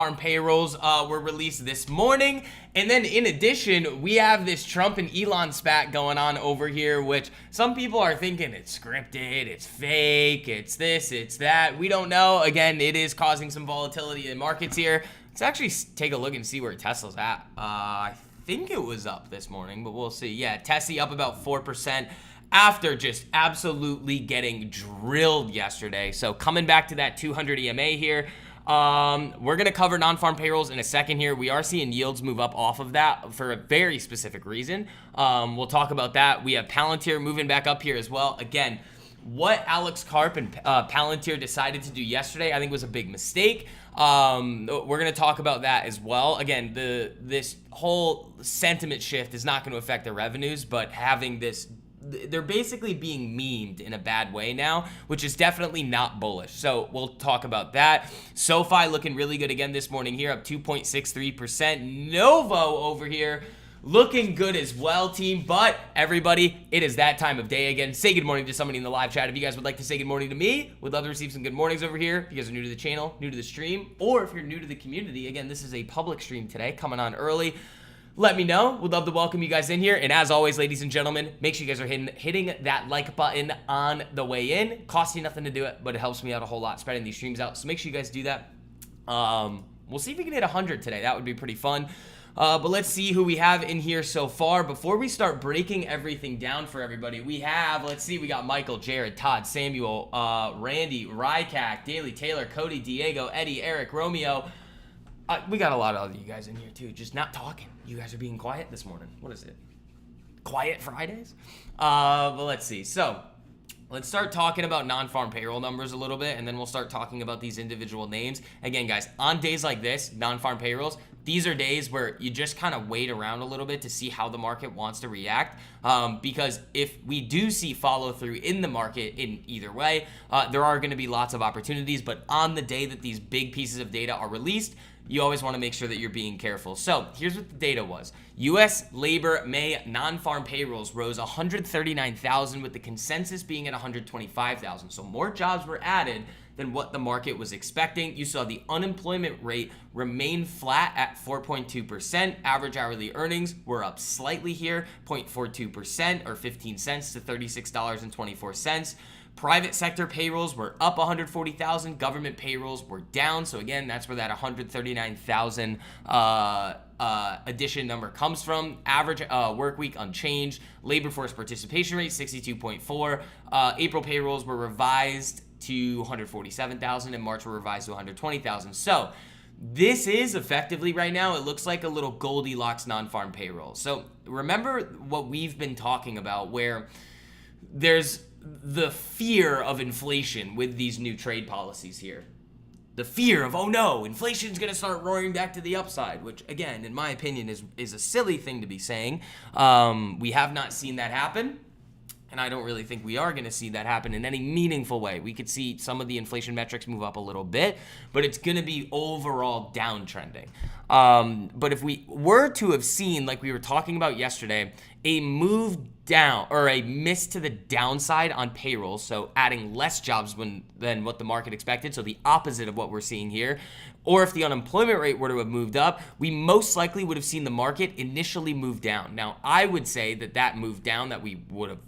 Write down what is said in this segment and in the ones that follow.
farm payrolls were released this morning. And then in addition, we have this Trump and Elon spat going on over here, which some people are thinking it's scripted, it's fake, it's this, it's that. We don't know. Again, it is causing some volatility in markets here. Let's actually take a look and see where Tesla's at. I think it was up this morning, but we'll see. Yeah, Tesla up about 4%. After just absolutely getting drilled yesterday. So coming back to that 200 EMA here. We're going to cover non-farm payrolls in a second here. We are seeing yields move up off of that for a very specific reason. We'll talk about that. We have Palantir moving back up here as well. Again, what Alex Karp and Palantir decided to do yesterday, I think was a big mistake. We're going to talk about that as well. Again, this whole sentiment shift is not going to affect their revenues, but having this, they're basically being memed in a bad way now, which is definitely not bullish. So we'll talk about that. SoFi looking really good again this morning here, up 2.63%. Novo over here looking good as well, team. But everybody, it is that time of day again. Say good morning to somebody in the live chat. If you guys would like to say good morning to me, would love to receive some good mornings over here. If you guys are new to the channel, new to the stream, or if you're new to the community, again, this is a public stream today, coming on early. Let me know. Would love to welcome you guys in here. And as always, ladies and gentlemen, make sure you guys are hitting that like button on the way in. Costs you nothing to do it, but it helps me out a whole lot spreading these streams out. So make sure you guys do that. We'll see if we can hit 100 today. That would be pretty fun. But let's see who we have in here so far. Before we start breaking everything down for everybody, we have, let's see, we got Michael, Jared, Todd, Samuel, Randy, Rycack, Daly, Taylor, Cody, Diego, Eddie, Eric, Romeo. We got a lot of you guys in here too, just not talking. You guys are being quiet this morning. What is it? Quiet Fridays? But let's see. So let's start talking about non-farm payroll numbers a little bit, and then we'll start talking about these individual names. Again, guys, on days like this, non-farm payrolls, these are days where you just kind of wait around a little bit to see how the market wants to react. Because if we do see follow through in the market in either way, there are going to be lots of opportunities. But on the day that these big pieces of data are released, you always want to make sure that you're being careful. So here's what the data was. U.S. labor May non-farm payrolls rose 139,000 with the consensus being at 125,000. So more jobs were added than what the market was expecting. You saw the unemployment rate remain flat at 4.2%. Average hourly earnings were up slightly here, 0.42% or 15 cents to $36.24. Private sector payrolls were up 140,000. Government payrolls were down. So again, that's where that 139,000 addition number comes from. Average work week unchanged. Labor force participation rate 62.4. April payrolls were revised to 147,000, and March were revised to 120,000. So this is effectively right now, it looks like a little Goldilocks non-farm payroll. So remember what we've been talking about, where there's the fear of inflation with these new trade policies here. The fear of, oh no, inflation's going to start roaring back to the upside, which again, in my opinion, is a silly thing to be saying. We have not seen that happen. And I don't really think we are going to see that happen in any meaningful way. We could see some of the inflation metrics move up a little bit, but it's going to be overall downtrending. But if we were to have seen, like we were talking about yesterday, a move down or a miss to the downside on payroll, so adding less jobs than what the market expected, so the opposite of what we're seeing here, or if the unemployment rate were to have moved up, we most likely would have seen the market initially move down. Now, I would say that move down that we would have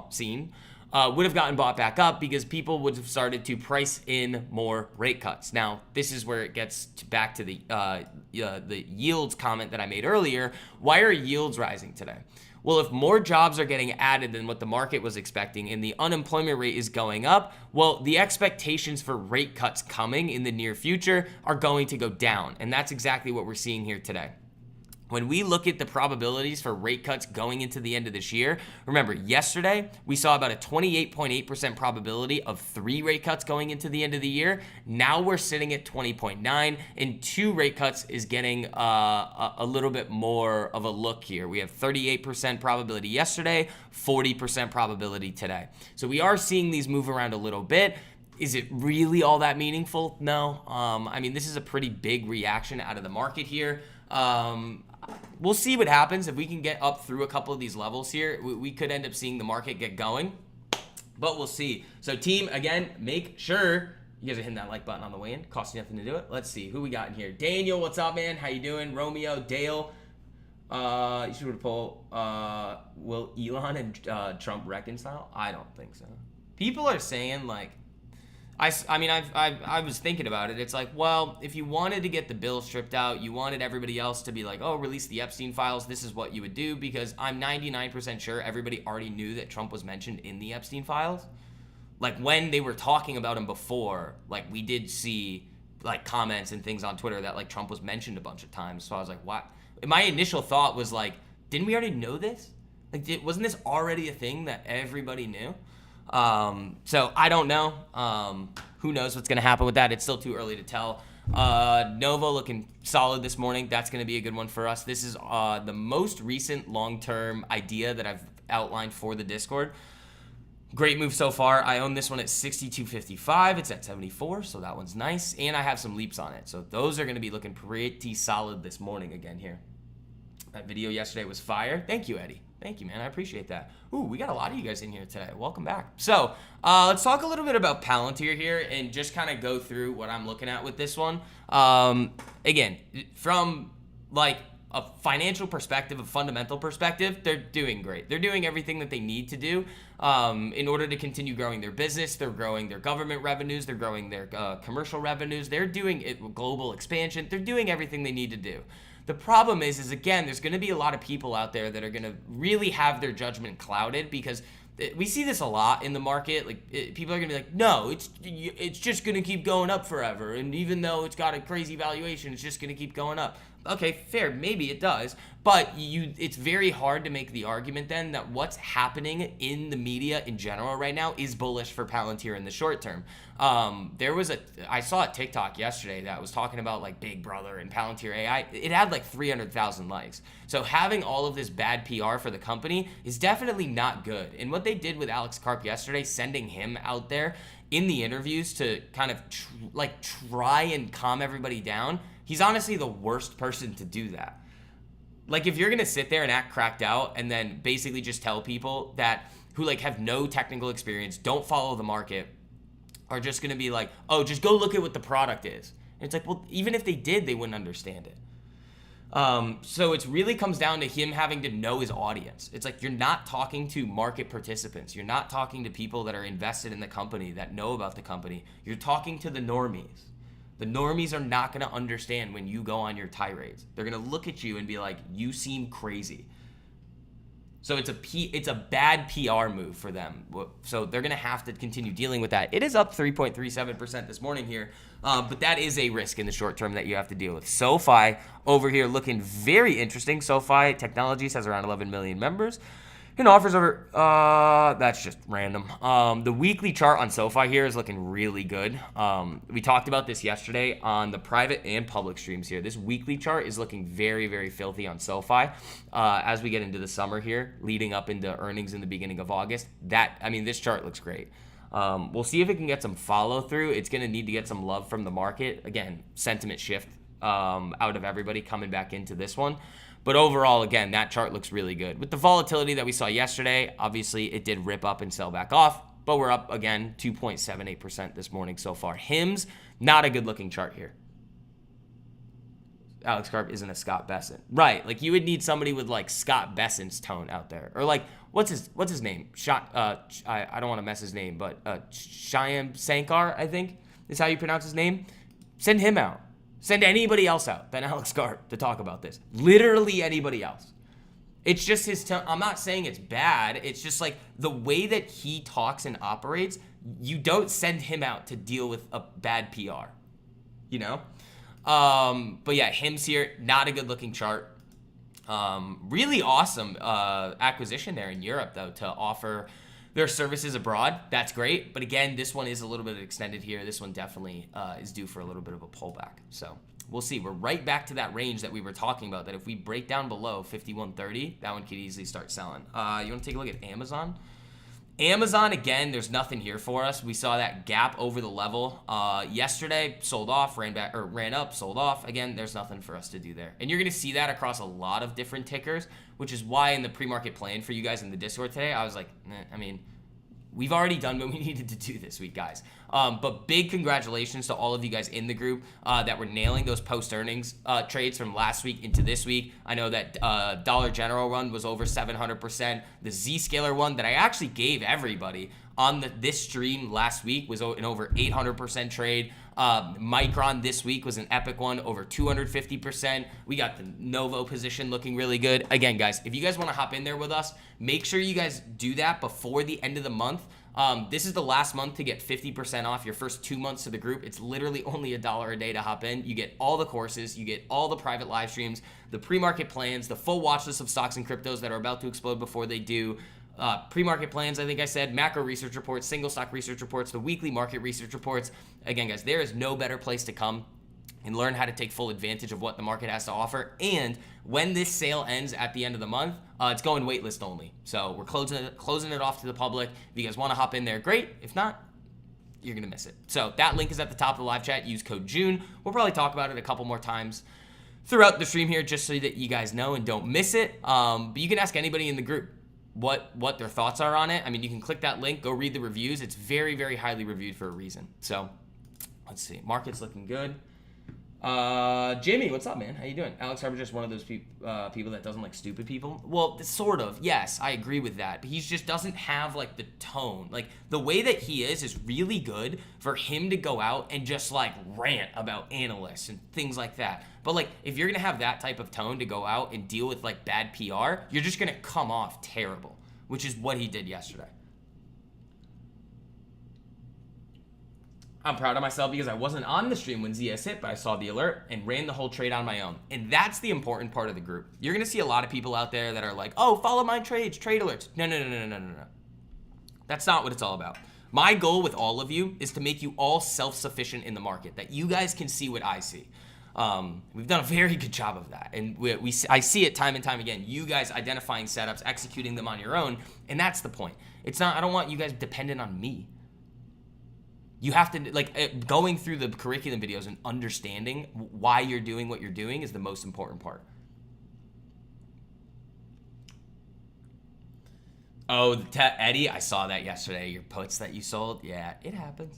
seen would have gotten bought back up because people would have started to price in more rate cuts. Now, this is where it gets back to the yields comment that I made earlier. Why are yields rising today? Well, if more jobs are getting added than what the market was expecting and the unemployment rate is going up, well, the expectations for rate cuts coming in the near future are going to go down. And that's exactly what we're seeing here today. When we look at the probabilities for rate cuts going into the end of this year, remember, yesterday we saw about a 28.8% probability of 3 rate cuts going into the end of the year. Now we're sitting at 20.9, and 2 rate cuts is getting a little bit more of a look here. We have 38% probability yesterday, 40% probability today. So we are seeing these move around a little bit. Is it really all that meaningful? No. I mean, this is a pretty big reaction out of the market here. We'll see what happens. If we can get up through a couple of these levels here, we could end up seeing the market get going, but we'll see. So team, again, make sure You guys are hitting that like button on the way in. Costs you nothing to do it. Let's see who we got in here. Daniel, what's up, man? How you doing? Romeo, Dale. You should poll. Will Elon and Trump reconcile? I don't think so. People are saying like, I mean, I was thinking about it. It's like, well, if you wanted to get the bill stripped out, you wanted everybody else to be like, oh, release the Epstein files. This is what you would do, because I'm 99% sure everybody already knew that Trump was mentioned in the Epstein files. Like when they were talking about him before, like we did see like comments and things on Twitter that like Trump was mentioned a bunch of times. So I was like, what? My initial thought was like, didn't we already know this? Like, wasn't this already a thing that everybody knew? So I don't know. Who knows what's going to happen with that? It's still too early to tell. Novo looking solid this morning. That's going to be a good one for us. This is the most recent long-term idea that I've outlined for the Discord. Great move so far. I own this one at 62.55. It's at 74, so that one's nice. And I have some leaps on it. So those are going to be looking pretty solid this morning again here. That video yesterday was fire. Thank you, Eddie. Thank you, man. I appreciate that. Ooh, we got a lot of you guys in here today. Welcome back. So let's talk a little bit about Palantir here and just kind of go through what I'm looking at with this one. Again, from like a financial perspective, a fundamental perspective, they're doing great. They're doing everything that they need to do in order to continue growing their business. They're growing their government revenues. They're growing their commercial revenues. They're doing it, global expansion. They're doing everything they need to do. The problem is again, there's going to be a lot of people out there that are going to really have their judgment clouded, because we see this a lot in the market. Like people are going to be like, no, it's just going to keep going up forever. And even though it's got a crazy valuation, it's just going to keep going up. Okay, fair, maybe it does, but it's very hard to make the argument then that what's happening in the media in general right now is bullish for Palantir in the short term. I saw a TikTok yesterday that was talking about like Big Brother and Palantir AI. It had like 300,000 likes. So having all of this bad PR for the company is definitely not good. And what they did with Alex Karp yesterday, sending him out there in the interviews to kind of try and calm everybody down, he's honestly the worst person to do that. Like if you're going to sit there and act cracked out and then basically just tell people that who like have no technical experience, don't follow the market, are just going to be like, oh, just go look at what the product is. And it's like, well, even if they did, they wouldn't understand it. So it really comes down to him having to know his audience. It's like you're not talking to market participants. You're not talking to people that are invested in the company, that know about the company. You're talking to the normies. The normies are not going to understand when you go on your tirades. They're going to look at you and be like, you seem crazy. So it's a bad PR move for them. So they're going to have to continue dealing with that. It is up 3.37% this morning here, but that is a risk in the short term that you have to deal with. SoFi over here looking very interesting. SoFi Technologies has around 11 million members and offers over, that's just random. The weekly chart on SoFi here is looking really good. We talked about this yesterday on the private and public streams here. This weekly chart is looking very, very filthy on SoFi as we get into the summer here, leading up into earnings in the beginning of August. This chart looks great. We'll see if it can get some follow through. It's going to need to get some love from the market. Again, sentiment shift out of everybody coming back into this one. But overall, again, that chart looks really good. With the volatility that we saw yesterday, obviously it did rip up and sell back off, but we're up again 2.78% this morning so far. HIMS, not a good looking chart here. Alex Karp isn't a Scott Bessent. Right, like you would need somebody with like Scott Bessent's tone out there. Or like, what's his name? I don't want to mess his name, but Shyam Sankar, I think is how you pronounce his name. Send him out. Send anybody else out than Alex Karp to talk about this. Literally anybody else. It's just his tone. I'm not saying it's bad. It's just like the way that he talks and operates, you don't send him out to deal with a bad PR, you know? But yeah, HIMS here, not a good looking chart. Really awesome acquisition there in Europe though, to offer their services abroad. That's great. But again, this one is a little bit extended here. This one definitely is due for a little bit of a pullback. So we'll see. We're right back to that range that we were talking about, that if we break down below 51.30, that one could easily start selling. You want to take a look at Amazon? Amazon, again, there's nothing here for us. We saw that gap over the level yesterday, sold off, ran up, sold off. Again, there's nothing for us to do there. And you're going to see that across a lot of different tickers, which is why in the pre-market plan for you guys in the Discord today, I was like, we've already done what we needed to do this week, guys. But big congratulations to all of you guys in the group that were nailing those post-earnings trades from last week into this week. I know that Dollar General run was over 700%. The Zscaler one that I actually gave everybody on this stream last week was an over 800% trade. Micron this week was an epic one, over 250%. We got the Novo position looking really good. Again, guys, if you guys want to hop in there with us, make sure you guys do that before the end of the month. This is the last month to get 50% off your first 2 months to the group. It's literally only $1 a day to hop in. You get all the courses, you get all the private live streams, the pre-market plans, the full watch list of stocks and cryptos that are about to explode before they do. Pre-market plans, I think I said, macro research reports, single stock research reports, the weekly market research reports. Again, guys, there is no better place to come and learn how to take full advantage of what the market has to offer. And when this sale ends at the end of the month, it's going waitlist only. So we're closing it off to the public. If you guys want to hop in there, great. If not, you're going to miss it. So that link is at the top of the live chat. Use code June. We'll probably talk about it a couple more times throughout the stream here just so that you guys know and don't miss it. But you can ask anybody in the group what their thoughts are on it. I mean, you can click that link, go read the reviews. It's very, very highly reviewed for a reason. So let's see. Market's looking good. Jimmy, what's up, man? How you doing? Alex Harper just one of those people that doesn't like stupid people. Well, sort of. Yes, I agree with that. But he just doesn't have like the tone. Like the way that he is really good for him to go out and just like rant about analysts and things like that. But like if you're gonna have that type of tone to go out and deal with like bad PR, you're just gonna come off terrible, which is what he did yesterday. I'm proud of myself because I wasn't on the stream when ZS hit, but I saw the alert and ran the whole trade on my own. And that's the important part of the group. You're going to see a lot of people out there that are like, oh, follow my trades, trade alerts. No. That's not what it's all about. My goal with all of you is to make you all self-sufficient in the market, that you guys can see what I see. We've done a very good job of that. And I see it time and time again. You guys identifying setups, executing them on your own. And that's the point. It's not, I don't want you guys dependent on me. You have to, like, going through the curriculum videos and understanding why you're doing what you're doing is the most important part. Oh, Eddie, I saw that yesterday. Your puts that you sold. Yeah, it happens.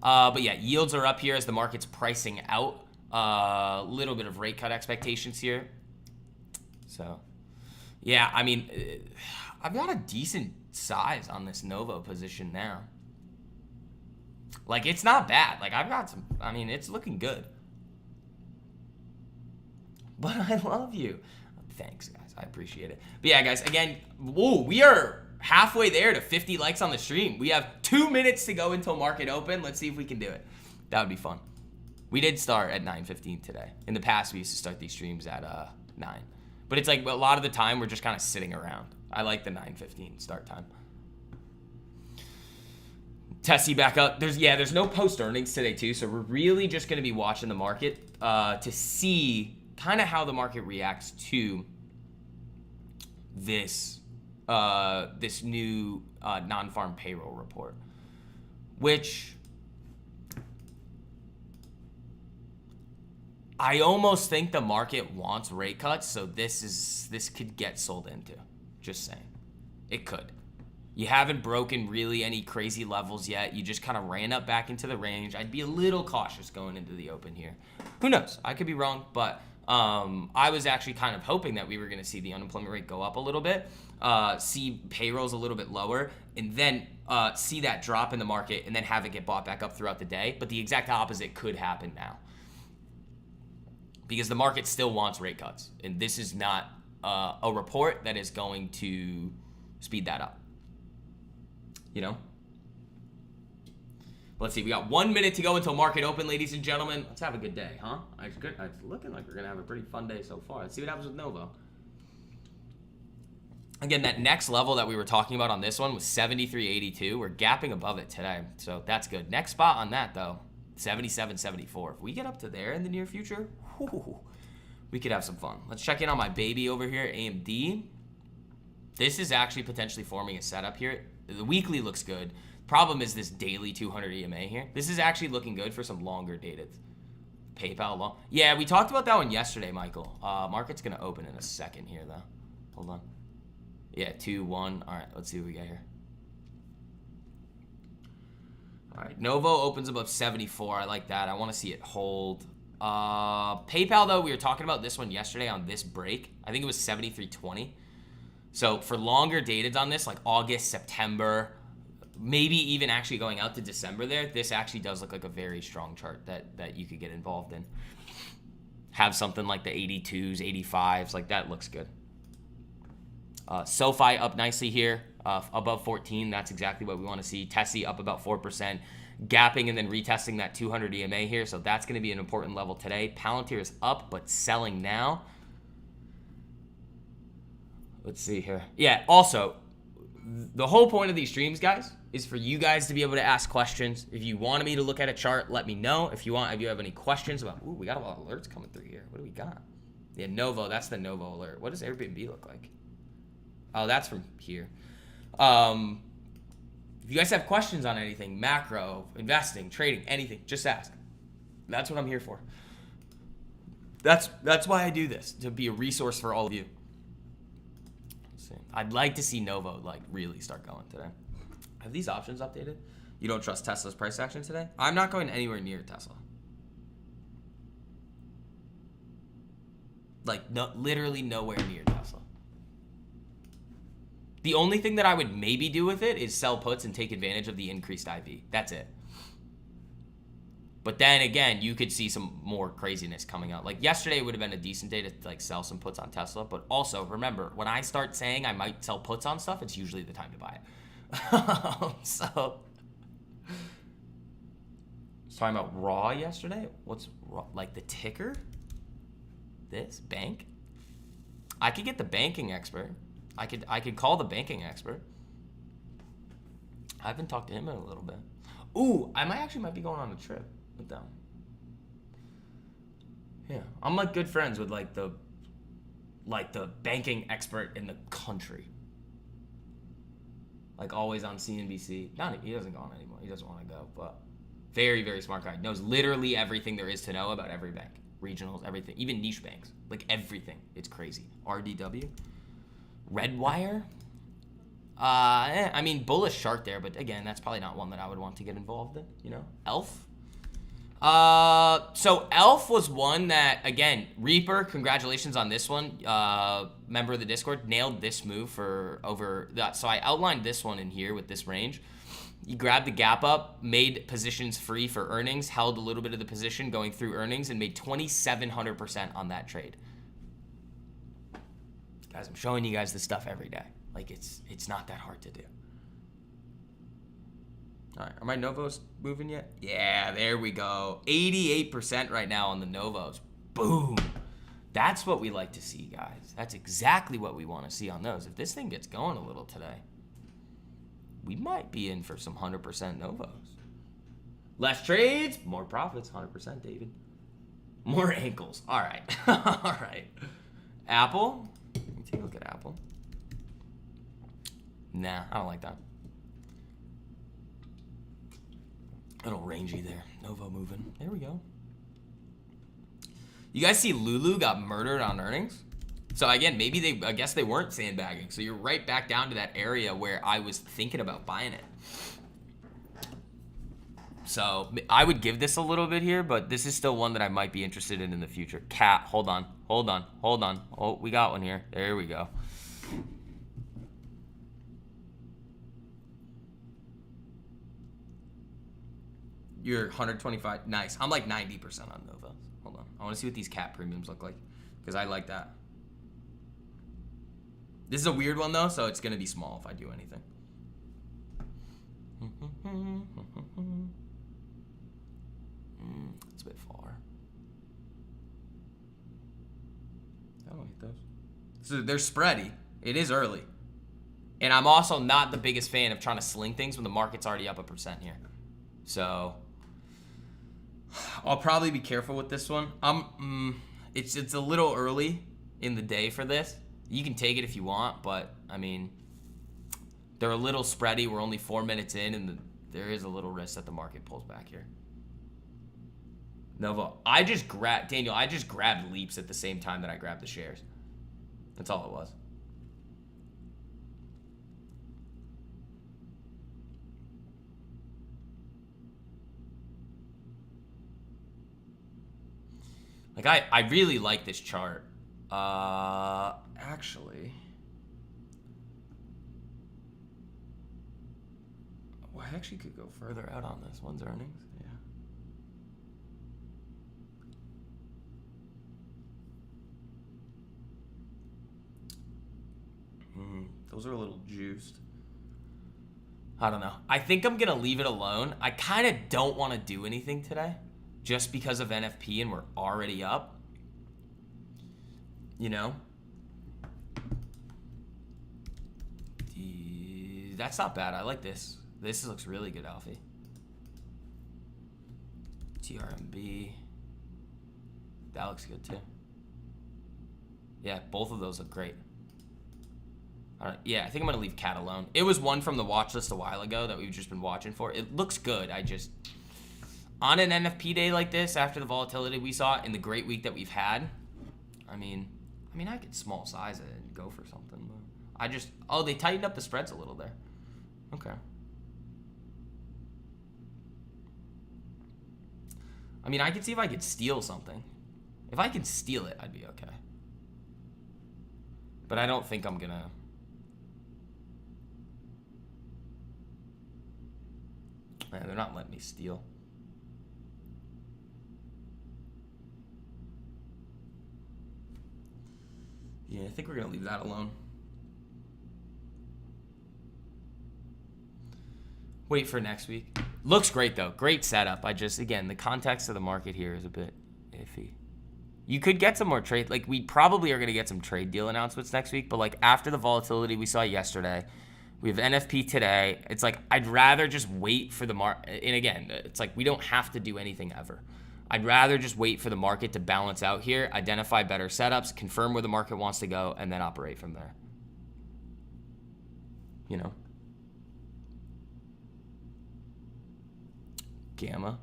But yeah, yields are up here as the market's pricing out a little bit of rate cut expectations here. So, yeah, I mean, I've got a decent size on this Novo position now. Like, it's not bad. Like, I've got some, I mean, it's looking good. But I love you. Thanks, guys. I appreciate it. But yeah, guys, again, whoa, we are halfway there to 50 likes on the stream. We have 2 minutes to go until market open. Let's see if we can do it. That would be fun. We did start at 9:15 today. In the past, we used to start these streams at 9. But it's like a lot of the time, we're just kind of sitting around. I like the 9:15 start time. Tessie back up. There's no post earnings today too, so we're really just going to be watching the market to see kind of how the market reacts to this new non-farm payroll report, which I almost think the market wants rate cuts, so this could get sold into. Just saying, it could. You haven't broken really any crazy levels yet. You just kind of ran up back into the range. I'd be a little cautious going into the open here. Who knows? I could be wrong, but I was actually kind of hoping that we were going to see the unemployment rate go up a little bit, see payrolls a little bit lower, and then see that drop in the market and then have it get bought back up throughout the day. But the exact opposite could happen now because the market still wants rate cuts, and this is not a report that is going to speed that up. You know? Let's see. We got 1 minute to go until market open, ladies and gentlemen. Let's have a good day, huh? It's good. It's looking like we're going to have a pretty fun day so far. Let's see what happens with Novo. Again, that next level that we were talking about on this one was 73.82. We're gapping above it today, so that's good. Next spot on that, though, 77.74. If we get up to there in the near future, we could have some fun. Let's check in on my baby over here, AMD. This is actually potentially forming a setup here. The weekly looks good. Problem is this daily 200 EMA here. This is actually looking good for some longer dated PayPal long. Yeah, we talked about that one yesterday, Michael. Market's going to open in a second here, though. Hold on. Yeah, 2-1. All right, let's see what we got here. All right, Novo opens above 74. I like that. I want to see it hold. PayPal, though, we were talking about this one yesterday on this break. I think it was 73.20. So for longer dated on this, like August, September, maybe even actually going out to December there, this actually does look like a very strong chart that you could get involved in. Have something like the 82s, 85s, like that looks good. SoFi up nicely here, above 14. That's exactly what we want to see. Tessie up about 4%, gapping and then retesting that 200 EMA here. So that's going to be an important level today. Palantir is up, but selling now. Let's see here. Yeah, also, the whole point of these streams, guys, is for you guys to be able to ask questions. If you want me to look at a chart, let me know. If you have any questions about, ooh, we got a lot of alerts coming through here. What do we got? Yeah, Novo, that's the Novo alert. What does Airbnb look like? Oh, that's from here. If you guys have questions on anything, macro, investing, trading, anything, just ask. That's what I'm here for. That's why I do this, to be a resource for all of you. Let's see. I'd like to see Novo like really start going today. Have these options updated? You don't trust Tesla's price action today? I'm not going anywhere near Tesla. Like, no, literally nowhere near Tesla. The only thing that I would maybe do with it is sell puts and take advantage of the increased IV. That's it. But then again, you could see some more craziness coming out. Like yesterday would have been a decent day to like sell some puts on Tesla. But also remember, when I start saying I might sell puts on stuff, it's usually the time to buy it. So I was talking about Raw yesterday. What's Raw? Like the ticker? This bank? I could get the banking expert. I could call the banking expert. I haven't talked to him in a little bit. Ooh, I might be going on a trip with them. Yeah, I'm like good friends with like the banking expert in the country. Like always on CNBC. He doesn't go on anymore. He doesn't want to go, but very, very smart guy. Knows literally everything there is to know about every bank. Regionals, everything. Even niche banks. Like everything. It's crazy. RDW. Redwire? I mean, bullish chart there, but again, that's probably not one that I would want to get involved in, you know? Elf? So Elf was one that, again, Reaper, congratulations on this one. Member of the Discord, nailed this move for over that. So I outlined this one in here with this range. You grabbed the gap up, made positions free for earnings, held a little bit of the position going through earnings, and made 2,700% on that trade. Guys, I'm showing you guys this stuff every day. Like, it's not that hard to do. All right, are my Novos moving yet? Yeah, there we go. 88% right now on the Novos. Boom. That's what we like to see, guys. That's exactly what we want to see on those. If this thing gets going a little today, we might be in for some 100% Novos. Less trades, more profits, 100%, David. More ankles. All right. All right. Apple. Let me take a look at Apple. Nah, I don't like that. A little rangy there. Novo moving. There we go. You guys see Lulu got murdered on earnings? So again, maybe I guess they weren't sandbagging. So you're right back down to that area where I was thinking about buying it. So I would give this a little bit here, but this is still one that I might be interested in the future. Cat, hold on. Oh, we got one here. There we go. You're 125. Nice. I'm like 90% on Nova. Hold on. I want to see what these cat premiums look like because I like that. This is a weird one though, so it's going to be small if I do anything. It's a bit far. I don't hate those. So they're spready. It is early. And I'm also not the biggest fan of trying to sling things when the market's already up 1% here. So I'll probably be careful with this one. It's a little early in the day for this. You can take it if you want, but I mean, they're a little spready. We're only 4 minutes in, and there is a little risk that the market pulls back here. Novo, I just grabbed leaps at the same time that I grabbed the shares. That's all it was. Like, I really like this chart. Actually, well, I actually could go further out on this. One's earnings. Yeah. Those are a little juiced. I don't know. I think I'm going to leave it alone. I kind of don't want to do anything today just because of NFP and we're already up. You know? That's not bad. I like this. This looks really good, Alfie. TRMB. That looks good too. Yeah, both of those look great. Yeah, I think I'm going to leave Cat alone. It was one from the watch list a while ago that we've just been watching for. It looks good. I just, on an NFP day like this, after the volatility we saw in the great week that we've had, I mean, I could small size it and go for something. But I just, oh, they tightened up the spreads a little there. Okay. I mean, I could see if I could steal something. If I can steal it, I'd be okay. But I don't think I'm going to. Man, they're not letting me steal. Yeah, I think we're going to leave that alone. Wait for next week. Looks great, though. Great setup. Again, the context of the market here is a bit iffy. You could get some more trade. Like, we probably are going to get some trade deal announcements next week. But, like, after the volatility we saw yesterday, we have NFP today. It's like, I'd rather just wait for the market. And again, it's like, we don't have to do anything ever. I'd rather just wait for the market to balance out here, identify better setups, confirm where the market wants to go, and then operate from there. You know? Gamma.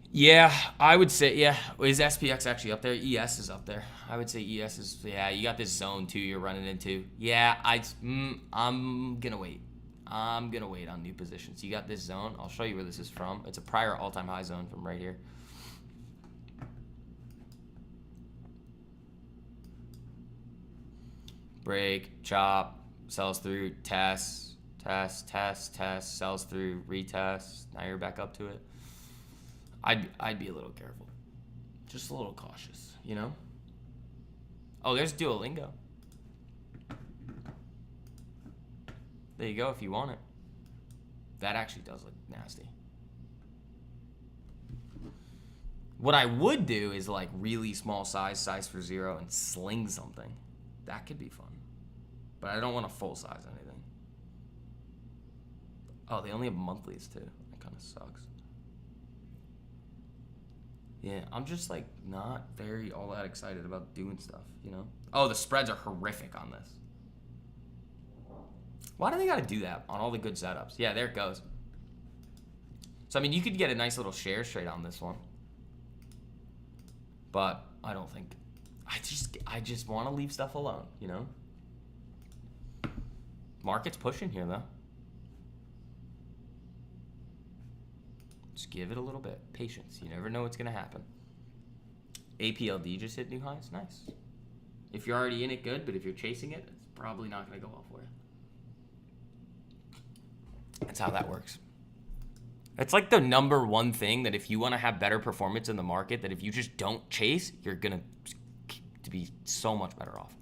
Yeah, I would say, yeah. Is SPX actually up there? ES is up there. I would say ES is, yeah, you got this zone too you're running into. Yeah, I'm going to wait. I'm going to wait on new positions. You got this zone. I'll show you where this is from. It's a prior all-time high zone from right here. Break, chop, sells through, test, sells through, retest. Now you're back up to it. I'd be a little careful. Just a little cautious, you know? Oh, there's Duolingo. There you go if you want it. That actually does look nasty. What I would do is like really small size for 0 and sling something. That could be fun. But I don't want to full size anything. Oh, they only have monthlies too. That kind of sucks. Yeah, I'm just like not very all that excited about doing stuff, you know? Oh, the spreads are horrific on this. Why do they got to do that on all the good setups? Yeah, there it goes. So, I mean, you could get a nice little share trade on this one. But I don't think... I just want to leave stuff alone, you know? Market's pushing here, though. Just give it a little bit. Patience. You never know what's going to happen. APLD just hit new highs. Nice. If you're already in it, good. But if you're chasing it, it's probably not going to go well for you. That's how that works. It's like the number one thing that if you want to have better performance in the market, that if you just don't chase, you're going to be so much better off.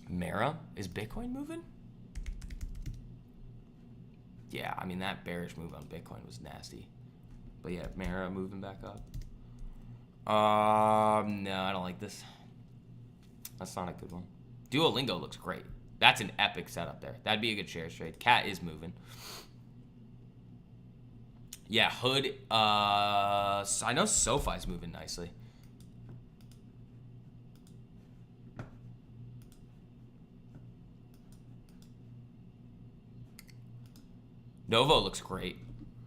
Mara, is Bitcoin moving? Yeah, I mean, that bearish move on Bitcoin was nasty. But yeah, Mara moving back up. No, I don't like this. That's not a good one. Duolingo looks great. That's an epic setup there. That'd be a good share trade. Cat is moving. Yeah, Hood. I know SoFi's moving nicely. Novo looks great.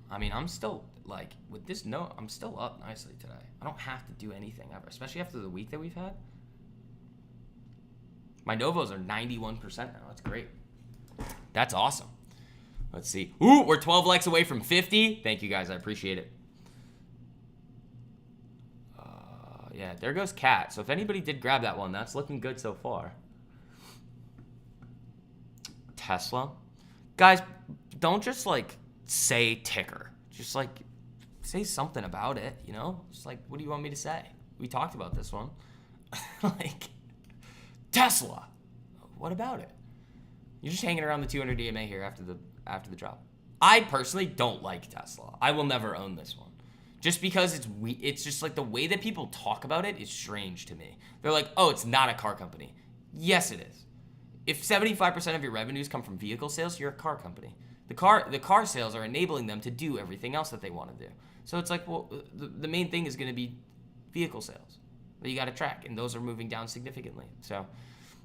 I mean, I'm still, like, with this note, I'm still up nicely today. I don't have to do anything ever, especially after the week that we've had. My Novos are 91% now. That's great. That's awesome. Let's see. Ooh, we're 12 likes away from 50. Thank you, guys. I appreciate it. Yeah, there goes Cat. So if anybody did grab that one, that's looking good so far. Tesla. Guys, don't just, like, say ticker. Just, like, say something about it, you know? Just like, what do you want me to say? We talked about this one. Like, Tesla. What about it? You're just hanging around the 200 DMA here after the drop. I personally don't like Tesla. I will never own this one. Just because it's just like the way that people talk about it is strange to me. They're like, oh, it's not a car company. Yes, it is. If 75% of your revenues come from vehicle sales, you're a car company. The car sales are enabling them to do everything else that they want to do. So it's like, well, the main thing is going to be vehicle sales that you got to track, and those are moving down significantly. So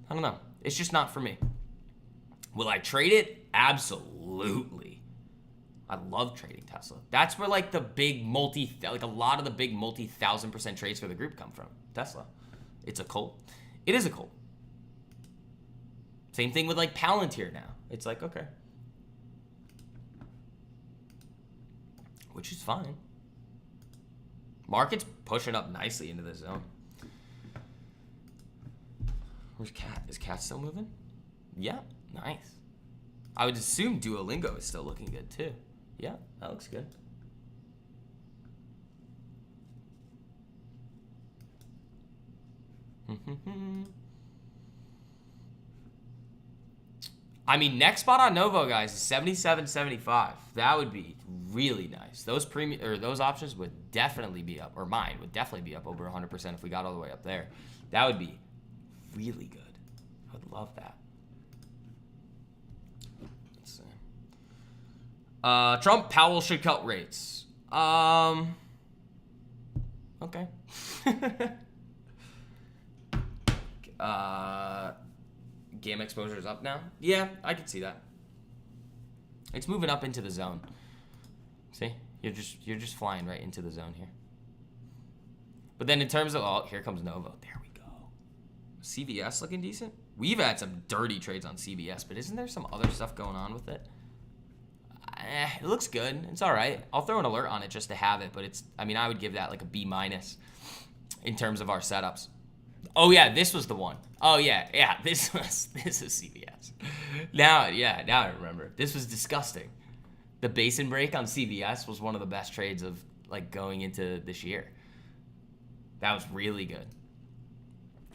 I don't know. It's just not for me. Will I trade it? Absolutely. I love trading Tesla. That's where like a lot of the big multi-1,000% trades for the group come from. Tesla. It's a cult. It is a cult. Same thing with like Palantir now. It's like, okay. Which is fine. Market's pushing up nicely into the zone. Where's Cat? Is Cat still moving? Yeah, nice. I would assume Duolingo is still looking good too. Yeah, that looks good. I mean, next spot on Novo, guys, is 77.75. That would be really nice. Those those options would definitely be up, or mine would definitely be up over 100% if we got all the way up there. That would be really good. I would love that. Let's see. Trump, Powell should cut rates. Okay. Gamma exposure is up now. Yeah, I can see that. It's moving up into the zone. See, you're just flying right into the zone here. But then in terms of, oh, here comes Novo. There we go. CVS looking decent. We've had some dirty trades on CVS, but isn't there some other stuff going on with it? It looks good. It's all right. I'll throw an alert on it just to have it, but I mean, I would give that like a B- in terms of our setups. Oh yeah, this was the one. Oh yeah, this is CVS. Now I remember. This was disgusting. The basin break on CVS was one of the best trades of like going into this year. That was really good.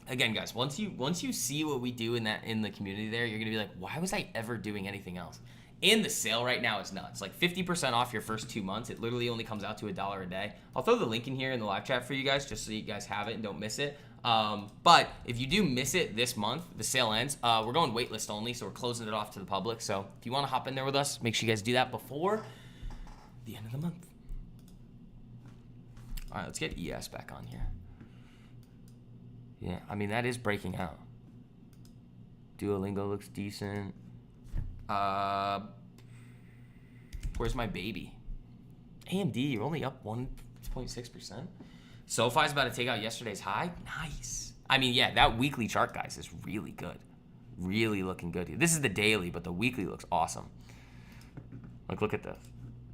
Again, guys, once you see what we do in the community there, you're gonna be like, why was I ever doing anything else? And the sale right now is nuts. Like 50% off your first 2 months. It literally only comes out to $1 a day. I'll throw the link in here in the live chat for you guys, just so you guys have it and don't miss it. But if you do miss it this month, the sale ends. We're going waitlist only, so we're closing it off to the public. So if you want to hop in there with us, make sure you guys do that before the end of the month. All right, let's get ES back on here. Yeah, I mean, that is breaking out. Duolingo looks decent. Where's my baby? AMD, you're only up 1.6%. SoFi's about to take out yesterday's high. Nice. I mean, yeah, that weekly chart, guys, is really good. Really looking good here. This is the daily, but the weekly looks awesome. Like, look at this.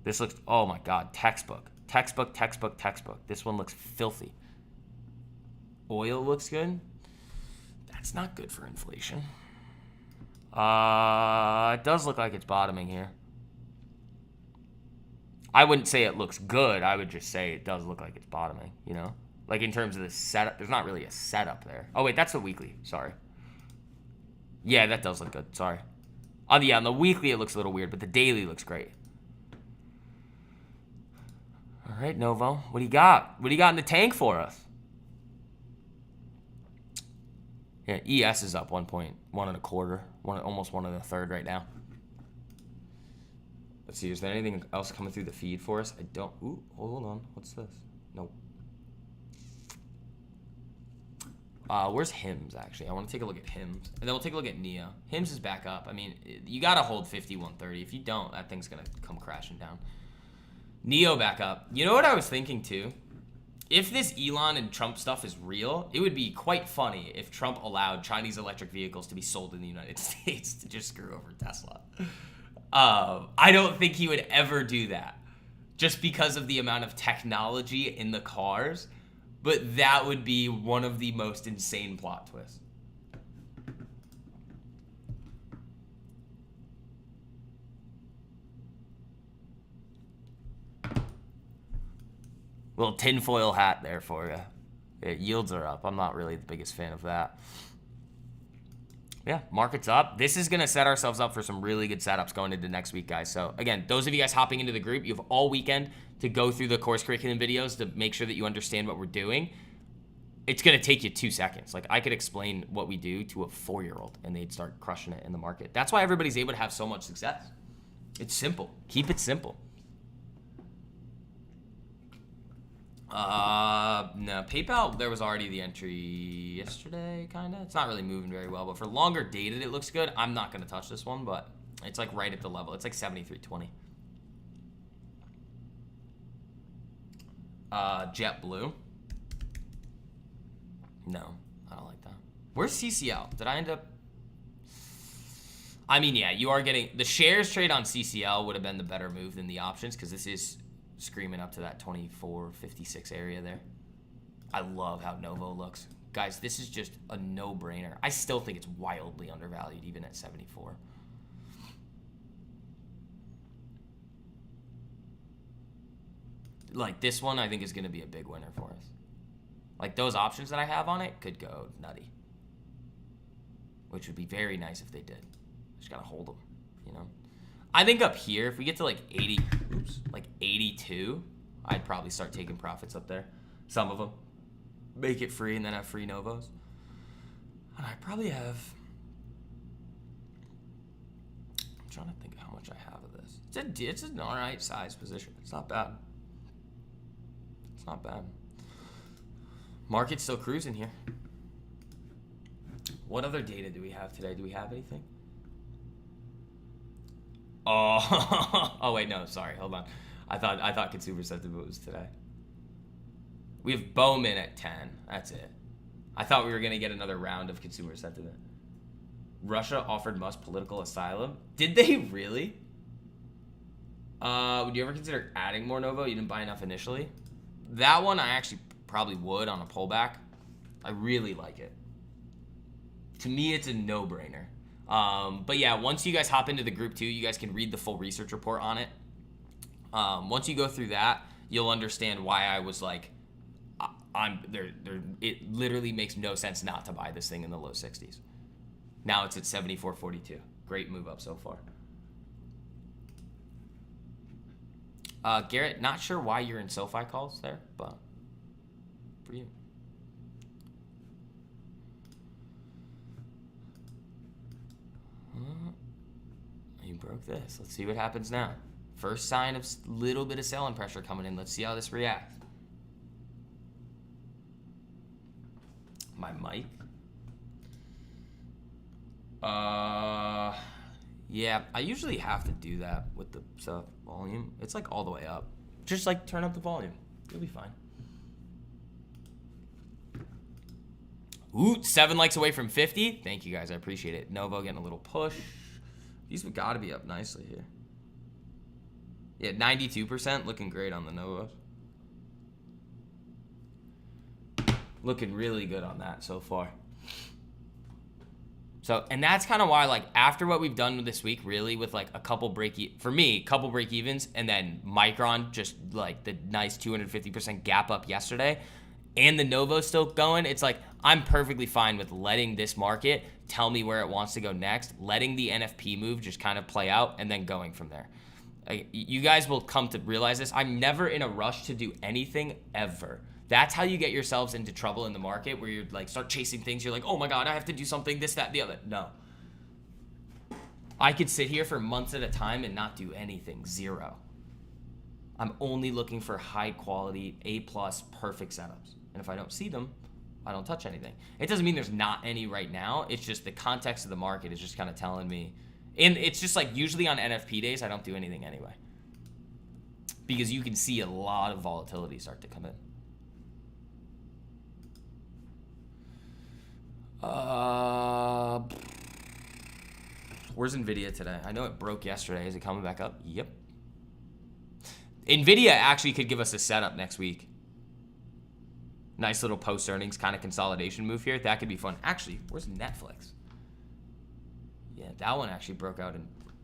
This looks, oh my God, textbook. Textbook. This one looks filthy. Oil looks good. That's not good for inflation. It does look like it's bottoming here. I wouldn't say it looks good. I would just say it does look like it's bottoming, you know? Like in terms of the setup, there's not really a setup there. Oh, wait, that's the weekly. Sorry. Yeah, that does look good. Sorry. On the weekly, it looks a little weird, but the daily looks great. All right, Novo. What do you got? What do you got in the tank for us? Yeah, ES is up 1.125, almost 1 1/3 right now. Let's see, is there anything else coming through the feed for us? I don't. Ooh, hold on. What's this? Nope. Where's HIMS, actually? I want to take a look at HIMS. And then we'll take a look at NEO. HIMS is back up. I mean, you got to hold 5130. If you don't, that thing's going to come crashing down. NEO back up. You know what I was thinking, too? If this Elon and Trump stuff is real, it would be quite funny if Trump allowed Chinese electric vehicles to be sold in the United States to just screw over Tesla. I don't think he would ever do that just because of the amount of technology in the cars. but that would be one of the most insane plot twists. Little tinfoil hat there for you. Yeah, yields are up. I'm not really the biggest fan of that. Yeah, market's up. This is going to set ourselves up for some really good setups going into next week, guys. So, again, those of you guys hopping into the group, you have all weekend to go through the course curriculum videos to make sure that you understand what we're doing. It's going to take you 2 seconds. Like, I could explain what we do to a 4-year-old, and they'd start crushing it in the market. That's why everybody's able to have so much success. It's simple. Keep it simple. No, PayPal, there was already the entry yesterday, kind of. It's not really moving very well, but for longer dated, it looks good. I'm not going to touch this one, but it's like right at the level. It's like 73.20. JetBlue. No, I don't like that. Where's CCL? Did I end up? I mean, yeah, you are getting the shares trade on CCL would have been the better move than the options because this is screaming up to that 24.56 area there. I love how Novo looks. Guys, this is just a no-brainer. I still think it's wildly undervalued even at 74. Like, this one I think is going to be a big winner for us. Like, those options that I have on it could go nutty. Which would be very nice if they did. Just got to hold them, you know? I think up here, if we get to like 80, like 82, I'd probably start taking profits up there. Some of them. Make it free and then have free Novos. And I probably have... I'm trying to think how much I have of this. It's an alright size position. It's not bad. It's not bad. Market's still cruising here. What other data do we have today? Do we have anything? Oh, wait, no, sorry, hold on. I thought consumer sentiment was today. We have Bowman at 10. That's it. I thought we were gonna get another round of consumer sentiment. Russia offered Musk political asylum. Did they really? Would you ever consider adding more Novo? You didn't buy enough initially. That one I actually probably would on a pullback. I really like it. To me, it's a no-brainer. But yeah, once you guys hop into the group too, you guys can read the full research report on it. Once you go through that, you'll understand why I was like, it literally makes no sense not to buy this thing in the low 60s. Now it's at 74.42. Great move up so far. Garrett, not sure why you're in SoFi calls there, but for you. You broke this. Let's see what happens now. First sign of little bit of selling pressure coming in. Let's see how this reacts. My mic. Yeah, I usually have to do that with the stuff volume. It's like all the way up. Just like turn up the volume. You'll be fine. Ooh, 7 likes away from 50. Thank you guys, I appreciate it. Novo getting a little push. These have got to be up nicely here. Yeah, 92%, looking great on the Novos. Looking really good on that so far. So, and that's kind of why, like, after what we've done this week, really, with like a couple for me, couple break evens, and then Micron, just like the nice 250% gap up yesterday, and the Novo still going, it's like I'm perfectly fine with letting this market tell me where it wants to go next, letting the NFP move just kind of play out, and then going from there. You guys will come to realize this. I'm never in a rush to do anything ever. That's how you get yourselves into trouble in the market, where you like start chasing things. You're like, oh my God, I have to do something, this, that, the other. No. I could sit here for months at a time and not do anything. Zero. I'm only looking for high quality, A+, perfect setups. And if I don't see them, I don't touch anything. It doesn't mean there's not any right now. It's just the context of the market is just kind of telling me. And it's just like usually on NFP days, I don't do anything anyway. Because you can see a lot of volatility start to come in. Where's NVIDIA today? I know it broke yesterday. Is it coming back up? Yep. NVIDIA actually could give us a setup next week. Nice little post-earnings kind of consolidation move here. That could be fun. Actually, where's Netflix? Yeah, that one actually broke out.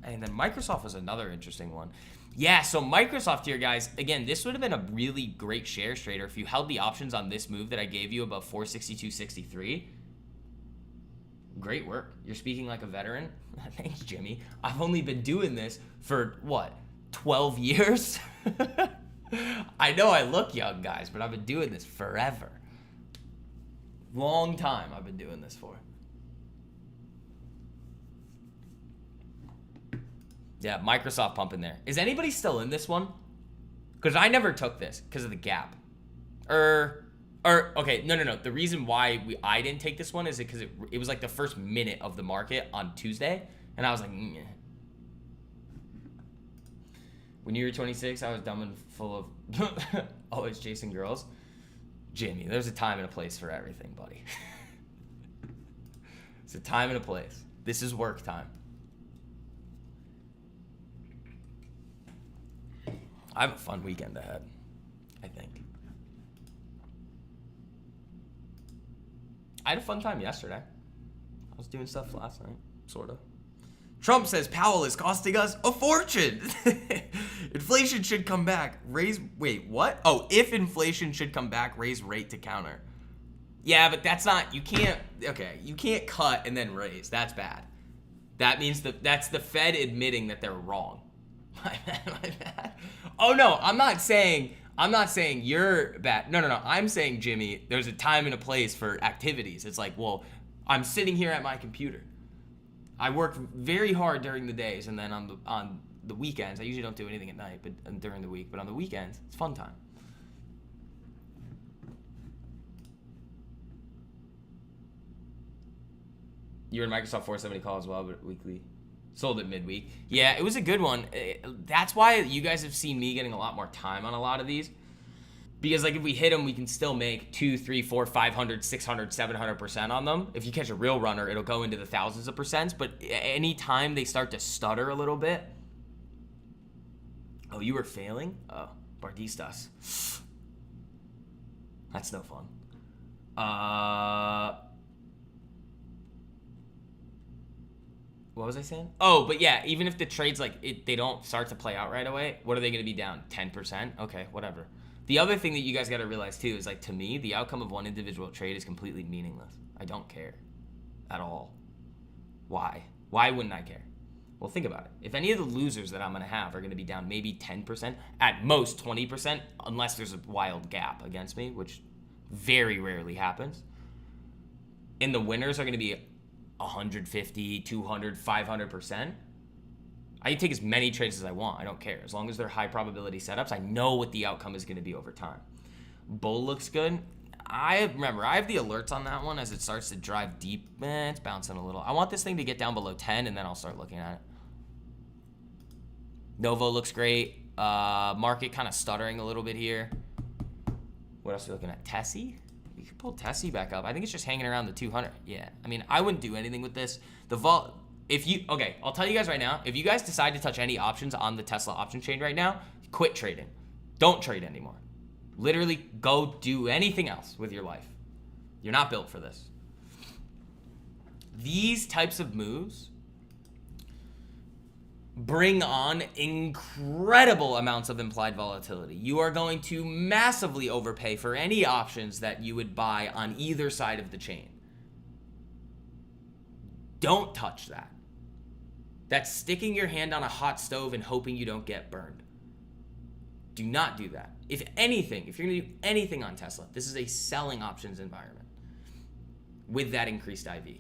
And then Microsoft was another interesting one. Yeah, so Microsoft here, guys. Again, this would have been a really great shares trader if you held the options on this move that I gave you above 462.63. Great work. You're speaking like a veteran. Thanks, Jimmy. I've only been doing this for, what, 12 years? I know I look young, guys, but I've been doing this forever. Long time I've been doing this for. Yeah, Microsoft pumping there. Is anybody still in this one? Because I never took this because of the gap. Okay, no. The reason why I didn't take this one is because it was like the first minute of the market on Tuesday, and I was like, meh. When you were 26, I was dumb and full of always chasing girls. Jimmy, there's a time and a place for everything, buddy. It's a time and a place. This is work time. I have a fun weekend ahead, I think. I had a fun time yesterday. I was doing stuff last night, sort of. Trump says Powell is costing us a fortune. Inflation should come back. Wait, what? Oh, if inflation should come back, raise rate to counter. Yeah, but that's not, you can't cut and then raise. That's bad. That means that's the Fed admitting that they're wrong. My bad. Oh no, I'm not saying you're bad. No. I'm saying, Jimmy, there's a time and a place for activities. It's like, well, I'm sitting here at my computer. I work very hard during the days, and then on the weekends, I usually don't do anything at night, but during the week. But on the weekends, it's fun time. You're in Microsoft 470 call as well, but weekly. Sold it midweek. Yeah, it was a good one. That's why you guys have seen me getting a lot more time on a lot of these. Because like if we hit them, we can still make 2, 3, 4, 500, 600, 700% on them. If you catch a real runner, it'll go into the thousands of percents. But anytime they start to stutter a little bit. Oh, you were failing? Oh, Bardistas. That's no fun. What was I saying? Oh, but yeah, even if the trades they don't start to play out right away, what are they going to be down? 10%? Okay, whatever. The other thing that you guys got to realize too is, like, to me, the outcome of one individual trade is completely meaningless. I don't care at all. Why? Why wouldn't I care? Well, think about it. If any of the losers that I'm going to have are going to be down maybe 10%, at most 20%, unless there's a wild gap against me, which very rarely happens, and the winners are going to be 150, 200, 500%, I can take as many trades as I want. I don't care. As long as they're high probability setups, I know what the outcome is going to be over time. Bull looks good. I have the alerts on that one as it starts to drive deep. It's bouncing a little. I want this thing to get down below 10, and then I'll start looking at it. Novo looks great. Market kind of stuttering a little bit here. What else are we looking at? Tessie? We could pull Tessie back up. I think it's just hanging around the 200. Yeah. I mean, I wouldn't do anything with this. Okay, I'll tell you guys right now, if you guys decide to touch any options on the Tesla option chain right now, quit trading. Don't trade anymore. Literally go do anything else with your life. You're not built for this. These types of moves bring on incredible amounts of implied volatility. You are going to massively overpay for any options that you would buy on either side of the chain. Don't touch that. That's sticking your hand on a hot stove and hoping you don't get burned. Do not do that. If anything, if you're going to do anything on Tesla, this is a selling options environment with that increased IV.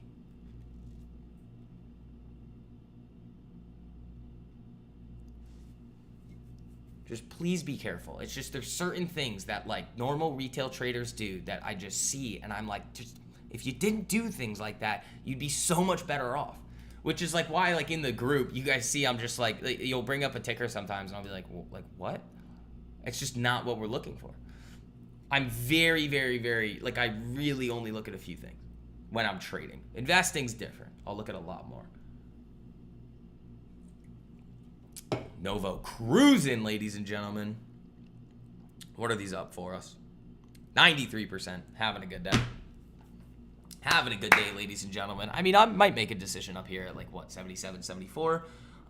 Just please be careful. It's just there's certain things that like normal retail traders do that I just see, and I'm like, just if you didn't do things like that, you'd be so much better off. Which is like why, like in the group, you guys see I'm just like you'll bring up a ticker sometimes, and I'll be like, well, like what? It's just not what we're looking for. I'm very, very, very, like I really only look at a few things when I'm trading. Investing's different. I'll look at a lot more. Novo cruising, ladies and gentlemen. What are these up for us? 93%. Having a good day. Having a good day, ladies and gentlemen. I mean, I might make a decision up here at like, what, 77, 74.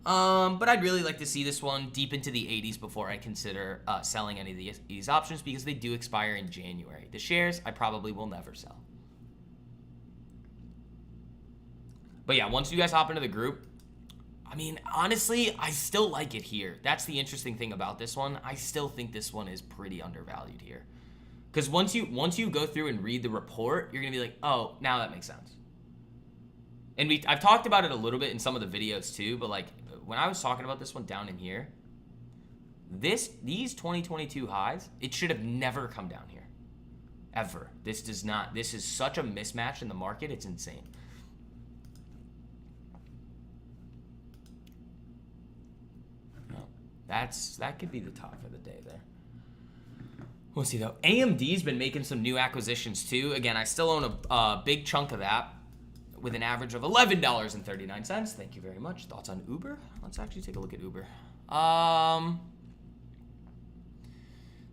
But I'd really like to see this one deep into the 80s before I consider selling any of these options because they do expire in January. The shares, I probably will never sell. But yeah, once you guys hop into the group, I mean, honestly, I still like it here. That's the interesting thing about this one. I still think this one is pretty undervalued here. Because once you go through and read the report, you're going to be like, oh, now that makes sense. And I've talked about it a little bit in some of the videos too, but like when I was talking about this one down in here, these 2022 highs, it should have never come down here. Ever. This is such a mismatch in the market, it's insane. That could be the top for the day there. We'll see though. AMD's been making some new acquisitions too. Again, I still own a big chunk of that with an average of $11.39. Thank you very much. Thoughts on Uber? Let's actually take a look at Uber.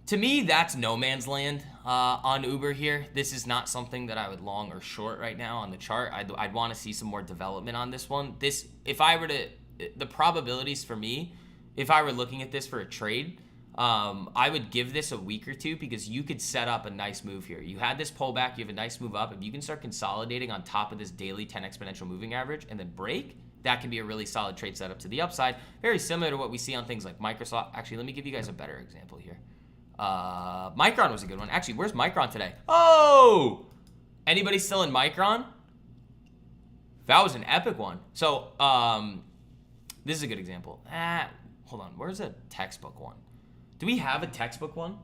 To me, that's no man's land on Uber here. This is not something that I would long or short right now on the chart. I'd want to see some more development on this one. The probabilities for me, if I were looking at this for a trade, I would give this a week or two because you could set up a nice move here. You had this pullback, you have a nice move up. If you can start consolidating on top of this daily 10 exponential moving average and then break, that can be a really solid trade setup to the upside. Very similar to what we see on things like Microsoft. Actually, let me give you guys a better example here. Micron was a good one. Actually, where's Micron today? Oh! Anybody still in Micron? That was an epic one. So, this is a good example. Hold on. Where's a textbook one? Do we have a textbook one?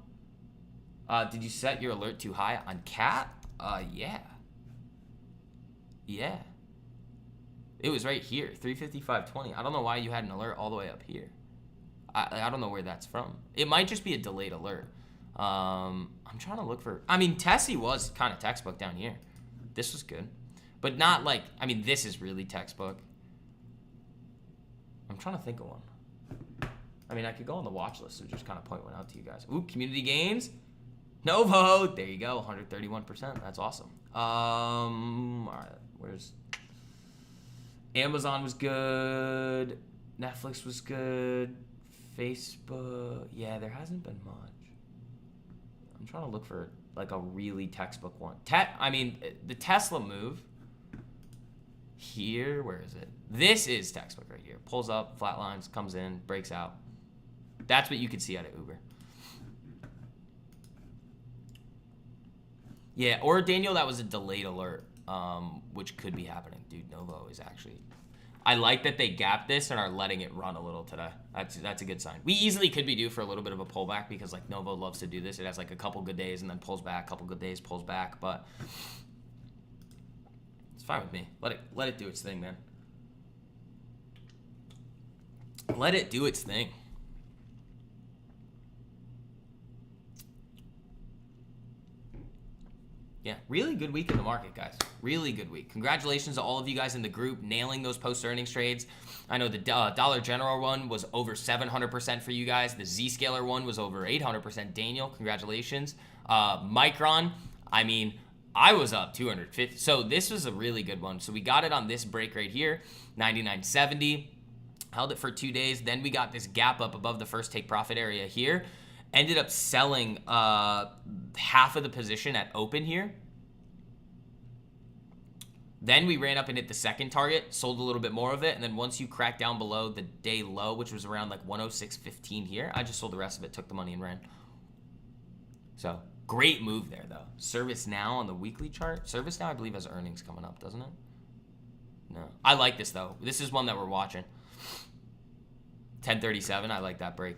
Did you set your alert too high on cat? Yeah. Yeah. It was right here, 355.20. I don't know why you had an alert all the way up here. I don't know where that's from. It might just be a delayed alert. I'm trying to look for... I mean, Tessie was kind of textbook down here. This was good. But not like... I mean, this is really textbook. I'm trying to think of one. I mean, I could go on the watch list and just kind of point one out to you guys. Ooh, community gains. Novo. There you go. 131%. That's awesome. All right. Where's... Amazon was good. Netflix was good. Facebook. Yeah, there hasn't been much. I'm trying to look for like a really textbook one. I mean, the Tesla move here. Where is it? This is textbook right here. Pulls up, flatlines, comes in, breaks out. That's what you can see out of Uber. Yeah, or Daniel, that was a delayed alert, which could be happening. Dude, Novo is actually... I like that they gapped this and are letting it run a little today. That's a good sign. We easily could be due for a little bit of a pullback because like Novo loves to do this. It has like a couple good days and then pulls back, couple good days, pulls back, but it's fine with me. Let it do its thing, man. Let it do its thing. Yeah, really good week in the market, guys. Really good week. Congratulations to all of you guys in the group nailing those post-earnings trades. I know the Dollar General one was over 700% for you guys. The Zscaler one was over 800%. Daniel, congratulations. Micron, I mean, I was up 250. So this was a really good one. So we got it on this break right here, 99.70. Held it for 2 days. Then we got this gap up above the first take profit area here. Ended up selling half of the position at open here. Then we ran up and hit the second target, sold a little bit more of it, and then once you crack down below the day low, which was around like 106.15 here, I just sold the rest of it, took the money and ran. So, great move there though. ServiceNow on the weekly chart. ServiceNow, I believe, has earnings coming up, doesn't it? No. I like this though. This is one that we're watching. 1037, I like that break.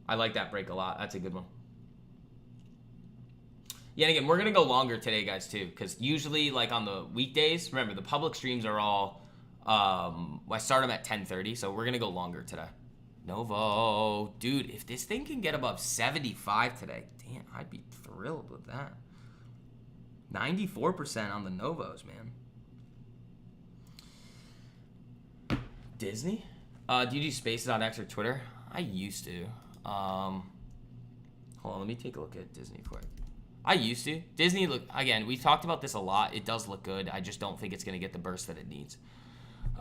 I like that break a lot. That's a good one. Yeah, and again, we're going to go longer today, guys, too, because usually, like, on the weekdays, remember, the public streams are all, I start them at 10:30, so we're going to go longer today. Novo. Dude, if this thing can get above 75 today, damn, I'd be thrilled with that. 94% on the Novos, man. Disney? Do you do Spaces on X or Twitter? I used to. Hold Hold on, let me take a look at Disney quick. I used to. Disney, look, again, we've talked about this a lot. It does look good. I just don't think it's going to get the burst that it needs.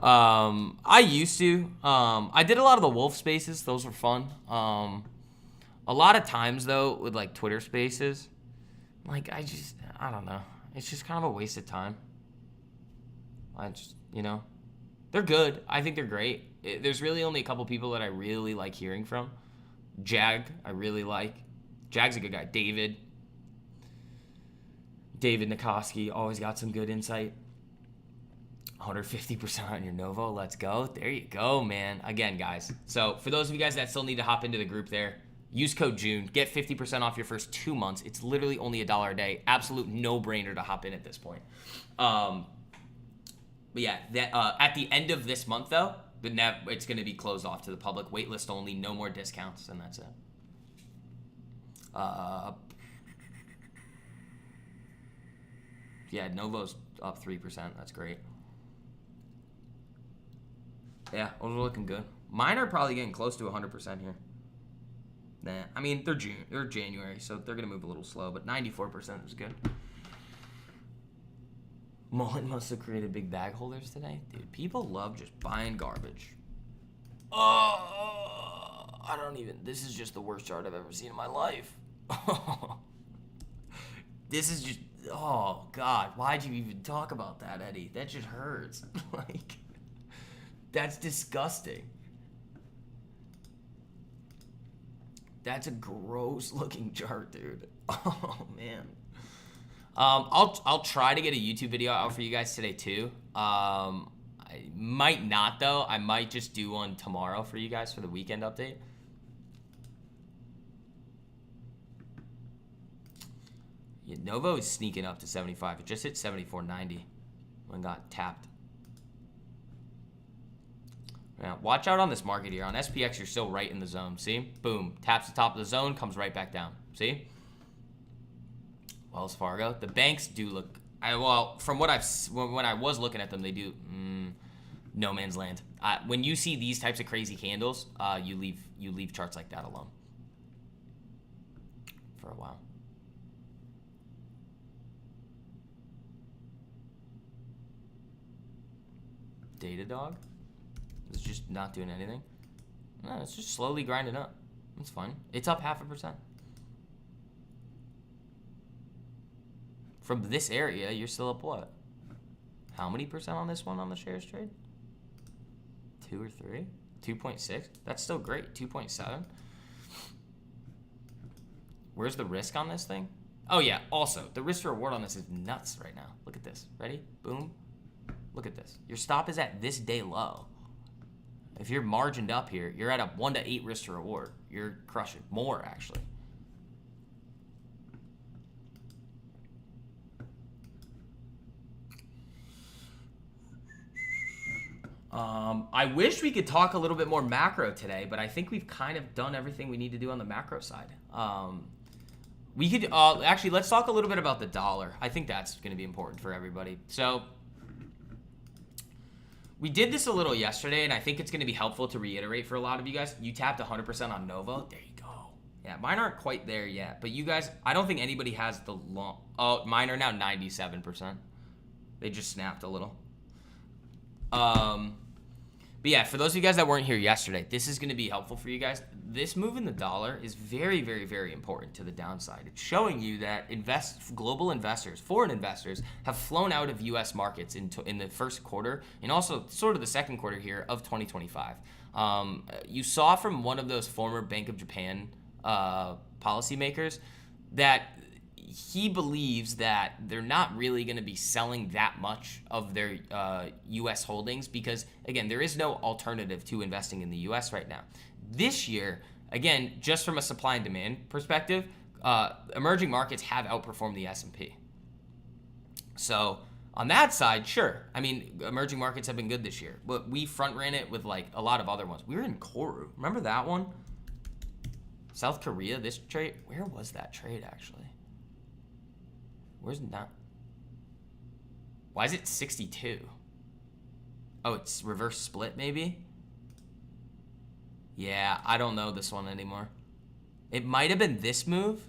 I used to. I did a lot of the Wolf Spaces. Those were fun. A lot of times, though, with, like, Twitter Spaces, like, I don't know. It's just kind of a waste of time. They're good. I think they're great. There's really only a couple people that I really like hearing from. Jag, I really like. Jag's a good guy. David Nikoski, always got some good insight. 150% on your Novo. Let's go. There you go, man. Again, guys. So for those of you guys that still need to hop into the group there, use code June. Get 50% off your first 2 months. It's literally only $1 a day. Absolute no-brainer to hop in at this point. But yeah, at the end of this month, though, it's going to be closed off to the public. Waitlist only. No more discounts, and that's it. Yeah, Novo's up 3%. That's great. Yeah, those are looking good. Mine are probably getting close to 100% here. Nah, I mean, they're January, so they're going to move a little slow, but 94% is good. Mullen must have created big bag holders today. Dude, people love just buying garbage. This is just the worst chart I've ever seen in my life. This is just, oh, God. Why'd you even talk about that, Eddie? That just hurts. Like, that's disgusting. That's a gross looking chart, dude. Oh, man. I'll try to get a YouTube video out for you guys today, too. I might not, though. I might just do one tomorrow for you guys for the weekend update. Yeah, Novo is sneaking up to 75. It just hit 74.90 when it got tapped. Now, watch out on this market here. On SPX, you're still right in the zone. See? Boom. Taps the top of the zone, comes right back down. See? Wells Fargo. The banks do look... from what when I was looking at them, they do... no man's land. When you see these types of crazy candles, you leave charts like that alone. For a while. Datadog? It's just not doing anything. No, it's just slowly grinding up. That's fine. It's up 0.5%. From this area, you're still up what? How many percent on this one on the shares trade? 2 or 3? 2.6? That's still great. 2.7. Where's the risk on this thing? Oh, yeah. Also, the risk to reward on this is nuts right now. Look at this. Ready? Boom. Look at this. Your stop is at this day low. If you're margined up here, you're at a 1 to 8 risk to reward. You're crushing. More, actually. I wish we could talk a little bit more macro today, but I think we've kind of done everything we need to do on the macro side. We could actually, let's talk a little bit about the dollar. I think that's going to be important for everybody. So we did this a little yesterday, and I think it's going to be helpful to reiterate for a lot of you guys. You tapped 100% on Novo. There you go. Yeah, mine aren't quite there yet, but you guys, I don't think anybody has the long. Oh, mine are now 97%. They just snapped a little. But yeah, for those of you guys that weren't here yesterday, this is going to be helpful for you guys. This move in the dollar is very, very, very important to the downside. It's showing you that global investors, foreign investors, have flown out of U.S. markets in the first quarter and also sort of the second quarter here of 2025. You saw from one of those former Bank of Japan policymakers that he believes that they're not really going to be selling that much of their U.S. holdings because, again, there is no alternative to investing in the U.S. right now. This year, again, just from a supply and demand perspective, emerging markets have outperformed the S&P. So on that side, sure. I mean, emerging markets have been good this year, but we front ran it with like a lot of other ones. We were in Koru. Remember that one? South Korea, this trade. Where was that trade actually? Where's not? Why is it 62? Oh, it's reverse split maybe? Yeah, I don't know this one anymore. It might have been this move,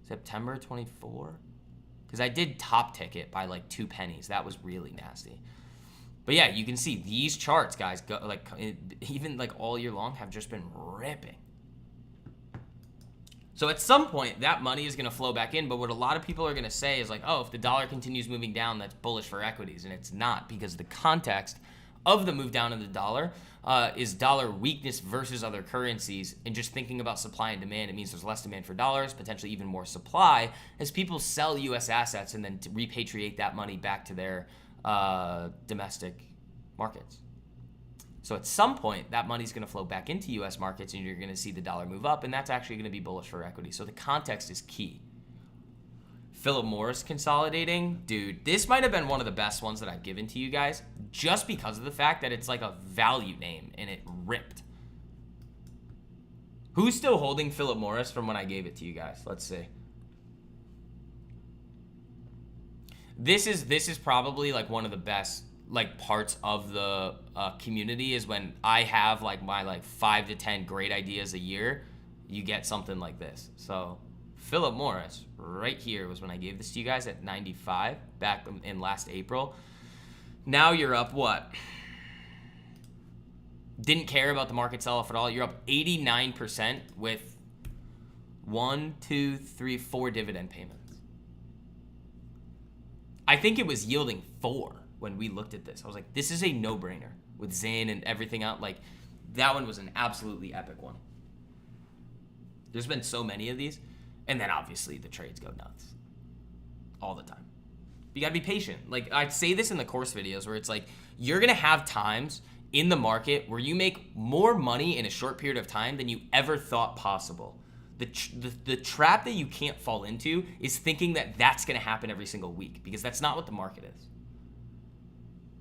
September 24, because I did top ticket by like 2 pennies. That was really nasty. But yeah, you can see these charts, guys, go like even like all year long have just been ripping. So at some point, that money is going to flow back in. But what a lot of people are going to say is like, oh, if the dollar continues moving down, that's bullish for equities. And it's not, because the context of the move down in the dollar is dollar weakness versus other currencies. And just thinking about supply and demand, it means there's less demand for dollars, potentially even more supply, as people sell U.S. assets and then to repatriate that money back to their domestic markets. So at some point, that money's going to flow back into U.S. markets, and you're going to see the dollar move up, and that's actually going to be bullish for equity. So the context is key. Philip Morris consolidating. Dude, this might have been one of the best ones that I've given to you guys, just because of the fact that it's like a value name, and it ripped. Who's still holding Philip Morris from when I gave it to you guys? Let's see. This is probably like one of the best like parts of the community, is when I have like my like 5 to 10 great ideas a year, you get something like this. So Philip Morris right here was when I gave this to you guys at 95 back in last April. Now you're up what? Didn't care about the market sell-off at all. You're up 89% with 1, 2, 3, 4 dividend payments. I think it was yielding 4 when we looked at this. I was like, this is a no-brainer with Zane and everything out. Like, that one was an absolutely epic one. There's been so many of these. And then obviously the trades go nuts all the time. You gotta be patient. Like, I say this in the course videos where it's like, you're gonna have times in the market where you make more money in a short period of time than you ever thought possible. The trap that you can't fall into is thinking that that's gonna happen every single week, because that's not what the market is.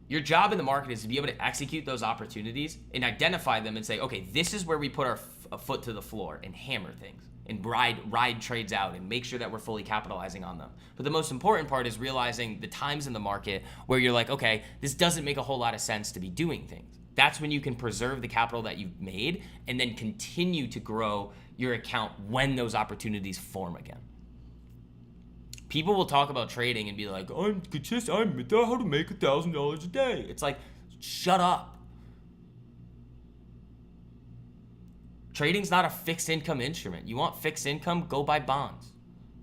Your job in the market is to be able to execute those opportunities and identify them and say, okay, this is where we put our foot to the floor and hammer things and ride trades out and make sure that we're fully capitalizing on them. But the most important part is realizing the times in the market where you're like, okay, this doesn't make a whole lot of sense to be doing things. That's when you can preserve the capital that you've made and then continue to grow your account when those opportunities form again. People will talk about trading and be like, I'm how to make $1,000 a day. It's like, shut up. Trading's not a fixed income instrument. You want fixed income, go buy bonds.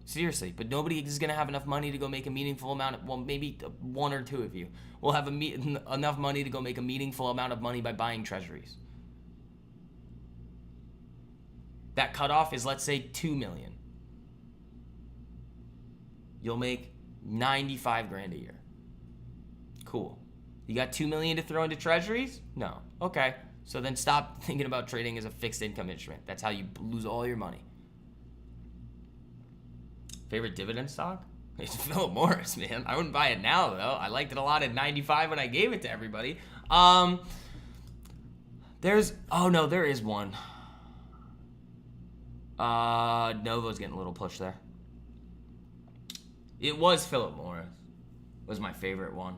Seriously, but nobody is going to have enough money to go make a meaningful amount of, well, maybe 1 or 2 of you will have enough money to go make a meaningful amount of money by buying treasuries. That cutoff is, let's say, 2 million. You'll make 95 grand a year. Cool. You got 2 million to throw into treasuries? No. Okay. So then stop thinking about trading as a fixed income instrument. That's how you lose all your money. Favorite dividend stock? It's Philip Morris, man. I wouldn't buy it now, though. I liked it a lot at 95 when I gave it to everybody. Oh no, there is one. Novo's getting a little push there. It was Philip Morris. Was my favorite one.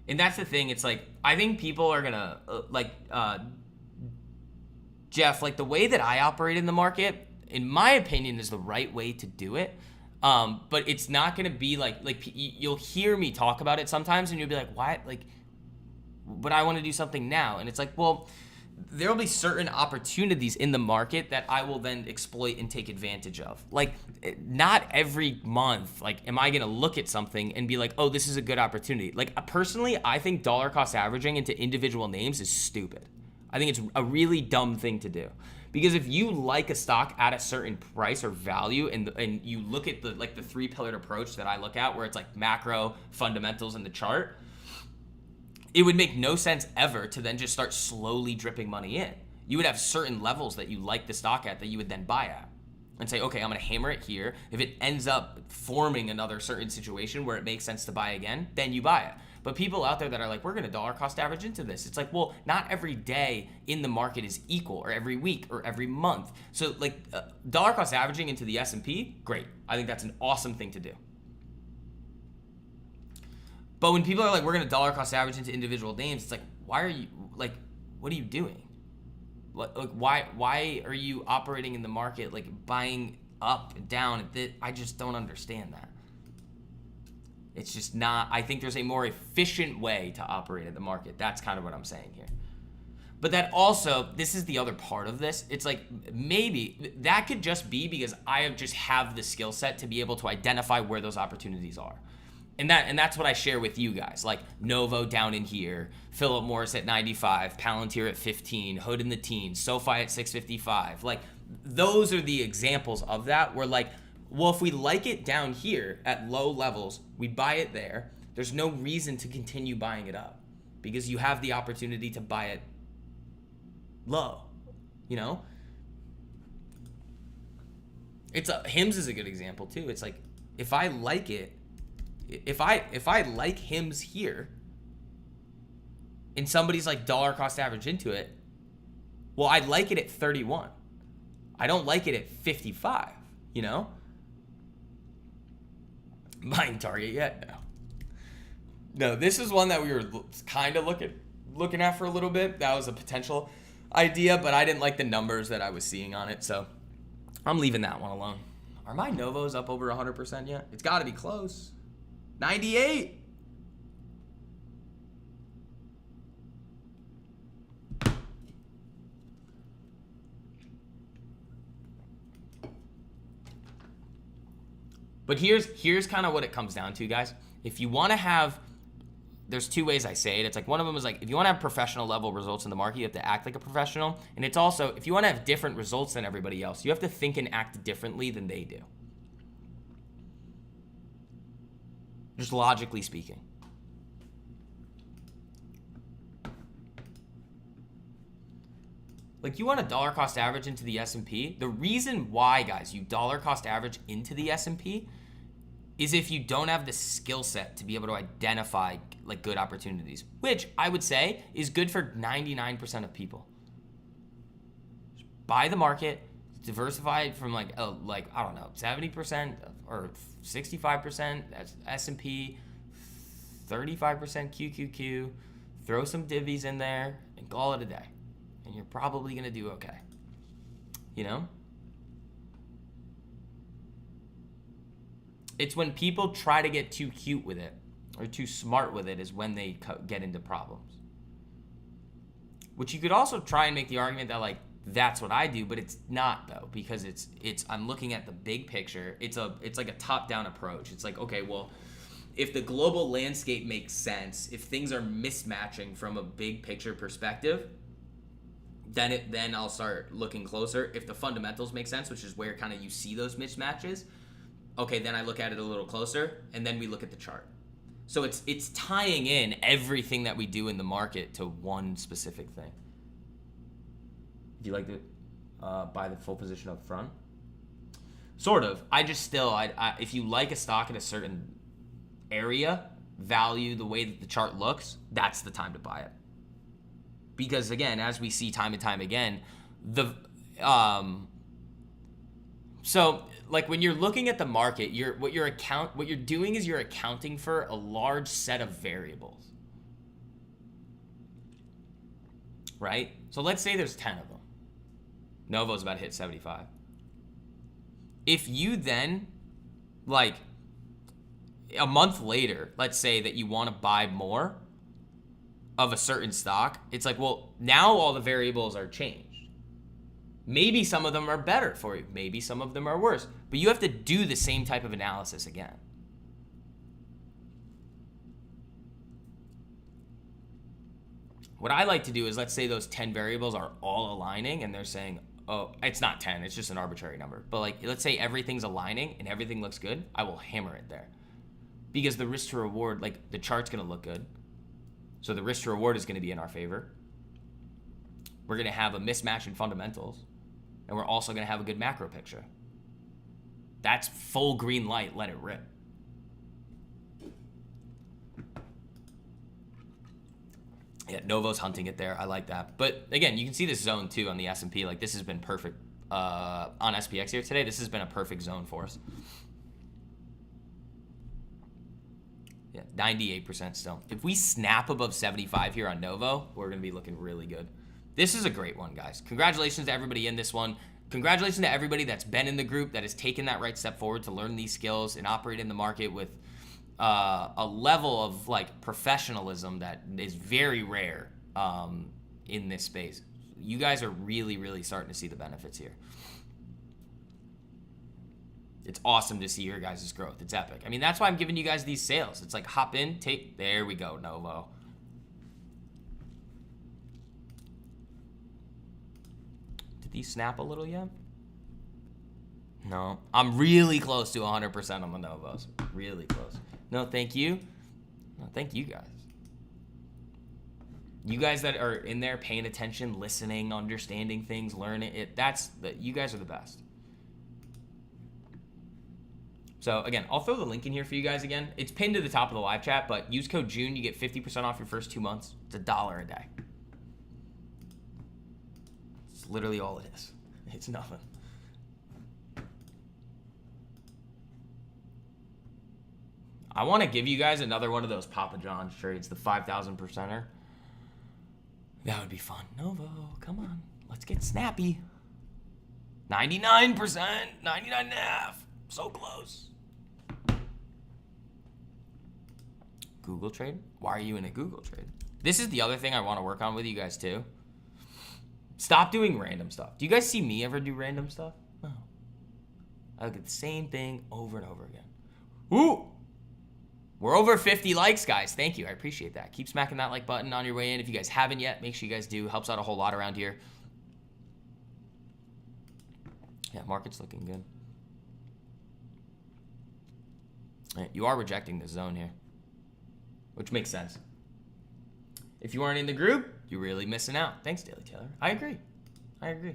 And that's the thing. It's like, I think people are gonna Jeff, like the way that I operate in the market, in my opinion, is the right way to do it. But it's not gonna be like you'll hear me talk about it sometimes, and you'll be like, why? Like, but I want to do something now, and it's like, well, there will be certain opportunities in the market that I will then exploit and take advantage of. Like, not every month, like, am I going to look at something and be like, oh, this is a good opportunity. Like, personally, I think dollar cost averaging into individual names is stupid. I think it's a really dumb thing to do. Because if you like a stock at a certain price or value, and you look at the 3-pillared approach that I look at, where it's like macro, fundamentals, and the chart, it would make no sense ever to then just start slowly dripping money in. You would have certain levels that you like the stock at that you would then buy at and say, okay, I'm going to hammer it here. If it ends up forming another certain situation where it makes sense to buy again, then you buy it. But people out there that are like, we're going to dollar cost average into this. It's like, well, not every day in the market is equal, or every week or every month. So like dollar cost averaging into the S&P, great. I think that's an awesome thing to do. But when people are like, we're going to dollar cost average into individual names, it's like, why are you, like, what are you doing? Like why are you operating in the market like buying up and down? I just don't understand that. It's just not. I think there's a more efficient way to operate at the market. That's kind of what I'm saying here. But that also, this is the other part of this. It's like maybe that could just be because I just have the skill set to be able to identify where those opportunities are. And that's what I share with you guys. Like Novo down in here, Philip Morris at 95, Palantir at 15, Hood in the teens, SoFi at 655. Like those are the examples of that where like, well, if we like it down here at low levels, we buy it there. There's no reason to continue buying it up because you have the opportunity to buy it low, you know? Hims is a good example too. It's like if I like it, if I like Hims here and somebody's like dollar cost average into it, well, I like it at 31. I don't like it at 55, you know? Buying Target yet? No, this is one that we were kind of looking at for a little bit. That was a potential idea, but I didn't like the numbers that I was seeing on it, so I'm leaving that one alone. Are my Novos up over 100% yet? It's got to be close. 98. But here's kind of what it comes down to, guys. If you want to have, there's two ways I say it. It's like one of them is like, if you want to have professional level results in the market, you have to act like a professional. And it's also, if you want to have different results than everybody else, you have to think and act differently than they do. Just logically speaking. Like you want a dollar cost average into the S&P. The reason why, guys, you dollar cost average into the S&P is if you don't have the skill set to be able to identify like good opportunities, which I would say is good for 99% of people. Just buy the market, diversify from like I don't know, 70% or 65% S&P, 35% QQQ, throw some divvies in there and call it a day. And you're probably going to do okay. You know? It's when people try to get too cute with it or too smart with it is when they get into problems. Which you could also try and make the argument that like that's what I do, but it's not though, because it's I'm looking at the big picture. It's like a top-down approach. It's like, okay, well, if the global landscape makes sense, if things are mismatching from a big picture perspective, then I'll start looking closer. If the fundamentals make sense, which is where kind of you see those mismatches, okay, then I look at it a little closer, and then we look at the chart. So it's tying in everything that we do in the market to one specific thing. Do you like to buy the full position up front? Sort of. I just still, if you like a stock in a certain area, value, the way that the chart looks, that's the time to buy it. Because again, as we see time and time again, so like when you're looking at the market, what you're doing is you're accounting for a large set of variables. Right? So let's say there's 10 of them. Novo's about to hit 75. If you then, like a month later, let's say that you want to buy more of a certain stock, it's like, well, now all the variables are changed. Maybe some of them are better for you. Maybe some of them are worse. But you have to do the same type of analysis again. What I like to do is, let's say those 10 variables are all aligning and they're saying, oh, it's not 10, it's just an arbitrary number. But like, let's say everything's aligning and everything looks good, I will hammer it there. Because the risk to reward, like the chart's gonna look good. So the risk to reward is gonna be in our favor. We're gonna have a mismatch in fundamentals. And we're also gonna have a good macro picture. That's full green light, let it rip. Yeah, Novo's hunting it there. I like that. But again, you can see this zone too on the S&P. Like this has been perfect on SPX here today. This has been a perfect zone for us. Yeah, 98% still. If we snap above 75 here on Novo, we're going to be looking really good. This is a great one, guys. Congratulations to everybody in this one. Congratulations to everybody that's been in the group, that has taken that right step forward to learn these skills and operate in the market with a level of like professionalism that is very rare in this space. You guys are really, really starting to see the benefits here. It's awesome to see your guys' growth. It's epic. I mean, that's why I'm giving you guys these sales. It's like hop in, take, there we go, Novo. Did these snap a little yet? No. I'm really close to 100% on the Novos. Really close. No, thank you. No, thank you guys. You guys that are in there paying attention, listening, understanding things, learning it, you guys are the best. So again, I'll throw the link in here for you guys again. It's pinned to the top of the live chat, but use code June, you get 50% off your first 2 months. It's $1 a day. It's literally all it is. It's nothing. I want to give you guys another one of those Papa John's trades, the 5,000 percenter. That would be fun. Novo, come on. Let's get snappy. 99%, 99.5. So close. Google trade? Why are you in a Google trade? This is the other thing I want to work on with you guys too. Stop doing random stuff. Do you guys see me ever do random stuff? No. I look at the same thing over and over again. Ooh! We're over 50 likes, guys. Thank you. I appreciate that. Keep smacking that like button on your way in. If you guys haven't yet, make sure you guys do. Helps out a whole lot around here. Yeah, market's looking good. Right, you are rejecting the zone here, which makes sense. If you aren't in the group, you're really missing out. Thanks, Daily Taylor. I agree. I agree.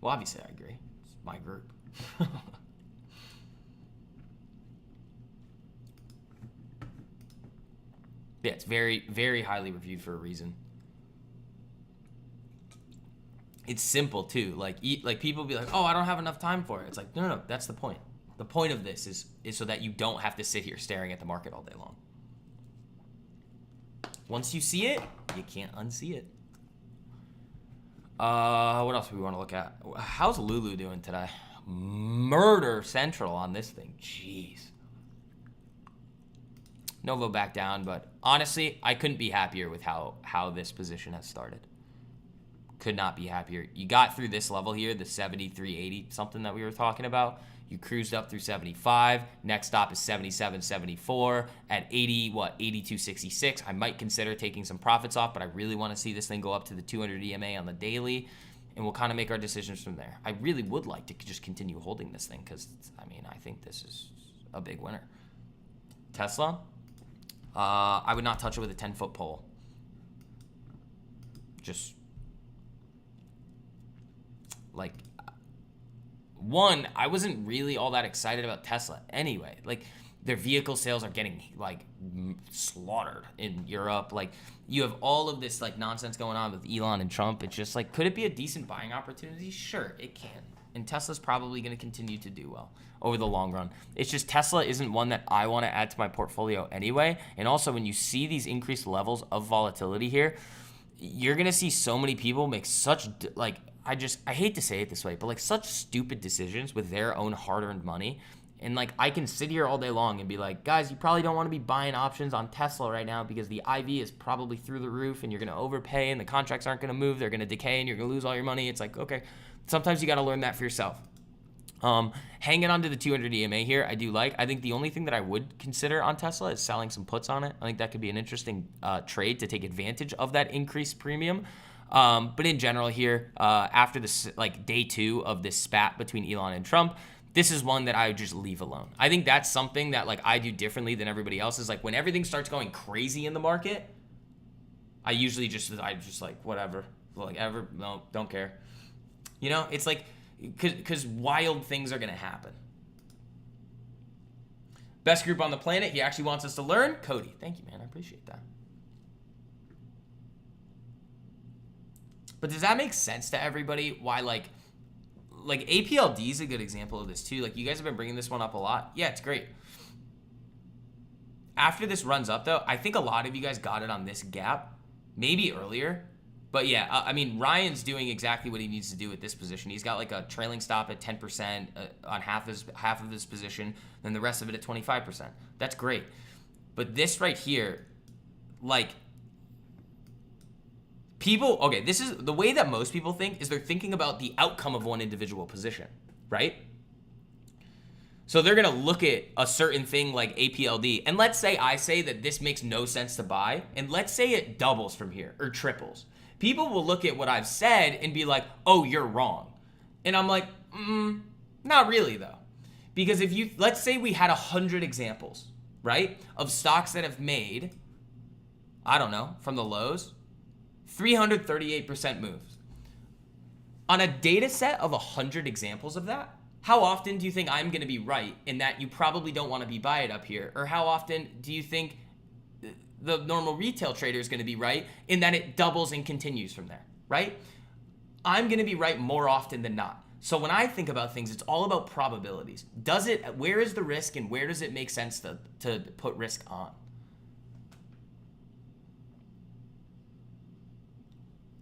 Well, obviously I agree. It's my group. Yeah, it's very, very highly reviewed for a reason. It's simple too. Like people be like, "Oh, I don't have enough time for it." It's like, no, that's the point. The point of this is so that you don't have to sit here staring at the market all day long. Once you see it, you can't unsee it. What else do we want to look at? How's Lulu doing today? Murder central on this thing. Jeez. Novo back down, but honestly, I couldn't be happier with how this position has started. Could not be happier. You got through this level here, the 73.80 something that we were talking about. You cruised up through 75. Next stop is 77.74 at 82.66. I might consider taking some profits off, but I really want to see this thing go up to the 200 EMA on the daily, and we'll kind of make our decisions from there. I really would like to just continue holding this thing because, I mean, I think this is a big winner. Tesla, I would not touch it with a 10-foot pole. Just like, one, I wasn't really all that excited about Tesla anyway. Like, their vehicle sales are getting like slaughtered in Europe. Like, you have all of this like nonsense going on with Elon and Trump. It's just like, could it be a decent buying opportunity? Sure, it can. And Tesla's probably going to continue to do well over the long run. It's just Tesla isn't one that I want to add to my portfolio anyway. And also, when you see these increased levels of volatility here, you're going to see so many people make such like, I hate to say it this way, but like such stupid decisions with their own hard-earned money. And like, I can sit here all day long and be like, guys, you probably don't want to be buying options on Tesla right now because the IV is probably through the roof and you're going to overpay and the contracts aren't going to move. They're going to decay and you're going to lose all your money. It's like, okay, sometimes you got to learn that for yourself. Hanging on to the 200 EMA here, I do like. I think the only thing that I would consider on Tesla is selling some puts on it. I think that could be an interesting trade to take advantage of that increased premium. But in general here, after this, like day 2 of this spat between Elon and Trump, this is one that I would just leave alone. I think that's something that like I do differently than everybody else. Is like when everything starts going crazy in the market, I just like whatever, like no, don't care. You know, it's like because wild things are gonna happen. Best group on the planet. He actually wants us to learn. Cody, thank you, man. I appreciate that. But does that make sense to everybody? Why like APLD is a good example of this too. Like, you guys have been bringing this one up a lot. Yeah, it's great. After this runs up though, I think a lot of you guys got it on this gap, maybe earlier. But yeah, I mean, Ryan's doing exactly what he needs to do at this position. He's got like a trailing stop at 10% on half of his position, then the rest of it at 25%. That's great. But this right here, like, people, okay, this is the way that most people think, is they're thinking about the outcome of one individual position, right? So they're going to look at a certain thing like APLD, and let's say I say that this makes no sense to buy, and let's say it doubles from here or triples. People will look at what I've said and be like, oh, you're wrong. And I'm like, not really though. Because if you, let's say we had 100 examples, right, of stocks that have made, I don't know, from the lows, 338% moves. On a data set of 100 examples of that, how often do you think I'm going to be right in that you probably don't want to be buy it up here? Or how often do you think the normal retail trader is going to be right in that it doubles and continues from there, right? I'm going to be right more often than not. So when I think about things, it's all about probabilities. Where is the risk and where does it make sense to put risk on?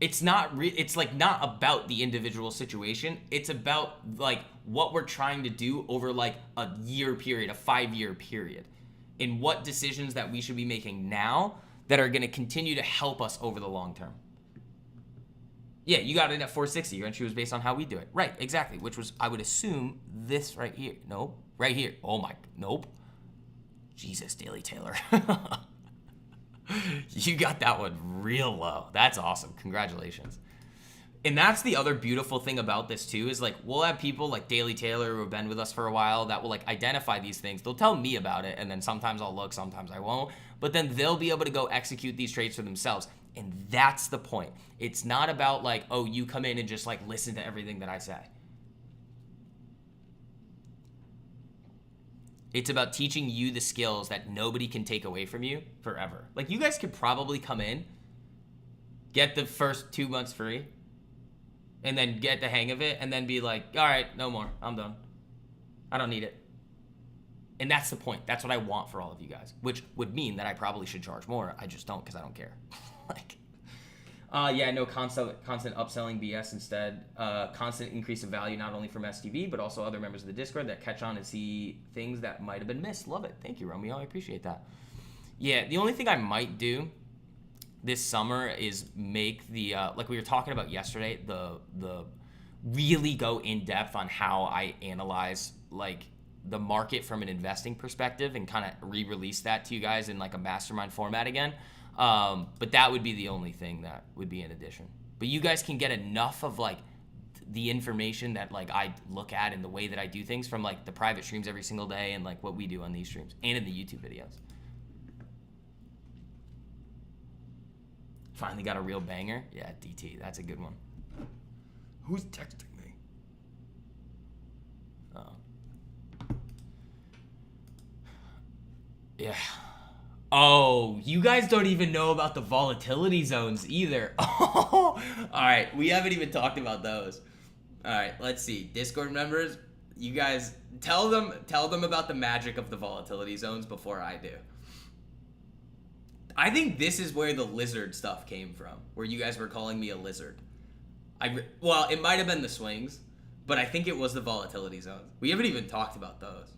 It's not not about the individual situation. It's about like what we're trying to do over like a year period, a 5-year period, and what decisions that we should be making now that are going to continue to help us over the long term. Yeah, you got it at 460. Your entry was based on how we do it. Right, exactly, which was, I would assume, this right here. Nope, right here. Oh my, nope. Jesus, Daily Taylor. You got that one real low. That's awesome. Congratulations. And that's the other beautiful thing about this too, is like we'll have people like Daily Taylor who have been with us for a while that will like identify these things. They'll tell me about it, and then sometimes I'll look, sometimes I won't, but then they'll be able to go execute these trades for themselves. And that's the point. It's not about like, oh, you come in and just like listen to everything that I say. It's about teaching you the skills that nobody can take away from you forever. Like, you guys could probably come in, get the first 2 months free, and then get the hang of it, and then be like, all right, no more. I'm done. I don't need it. And that's the point. That's what I want for all of you guys, which would mean that I probably should charge more. I just don't, because I don't care. Like, yeah, no constant upselling BS. Instead, constant increase of value, not only from STV, but also other members of the Discord that catch on and see things that might have been missed. Love it. Thank you, Romeo. I appreciate that. Yeah, the only thing I might do this summer is make the, like we were talking about yesterday, the really go in depth on how I analyze like the market from an investing perspective and kind of re-release that to you guys in like a mastermind format again. But that would be the only thing that would be in addition. But you guys can get enough of like the information that like I look at and the way that I do things from like the private streams every single day and like what we do on these streams and in the YouTube videos. Finally got a real banger. Yeah, DT, that's a good one. Who's texting me? Yeah. Oh, you guys don't even know about the volatility zones either. Oh, all right. We haven't even talked about those. All right, let's see. Discord members, you guys tell them about the magic of the volatility zones before I do. I think this is where the lizard stuff came from, where you guys were calling me a lizard. Well, it might have been the swings, but I think it was the volatility zones. We haven't even talked about those.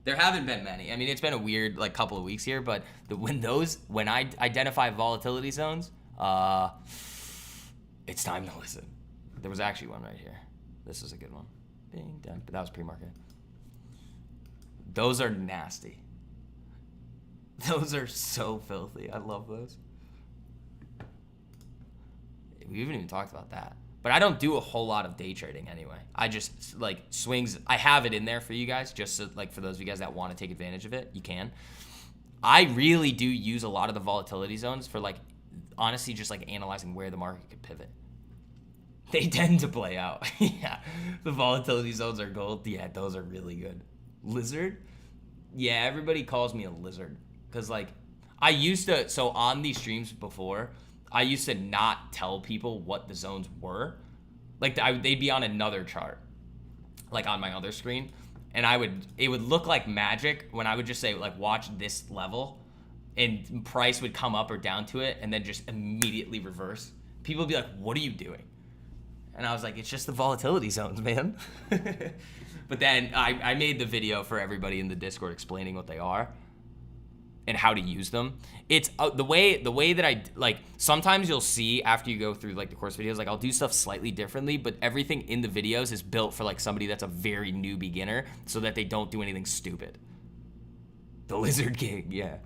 There haven't been many. I mean, it's been a weird like couple of weeks here, but when I identify volatility zones, it's time to listen. There was actually one right here. This is a good one. Bing, done. But that was pre-market. Those are nasty. Those are so filthy. I love those. We haven't even talked about that. But I don't do a whole lot of day trading anyway. I just like swings. I have it in there for you guys, just so, like for those of you guys that want to take advantage of it, you can. I really do use a lot of the volatility zones for like, honestly, just like analyzing where the market could pivot. They tend to play out. Yeah, the volatility zones are gold. Yeah, those are really good. Lizard? Yeah, everybody calls me a lizard. Because like, I used to, so on these streams before, I used to not tell people what the zones were. Like they'd be on another chart, like on my other screen. And it would look like magic when I would just say like, watch this level and price would come up or down to it and then just immediately reverse people be like, what are you doing? And I was like, it's just the volatility zones, man. But then I made the video for everybody in the Discord explaining what they are and how to use them. It's the way that I, like, sometimes you'll see after you go through like the course videos, like I'll do stuff slightly differently, but everything in the videos is built for like somebody that's a very new beginner so that they don't do anything stupid. The Lizard King, yeah.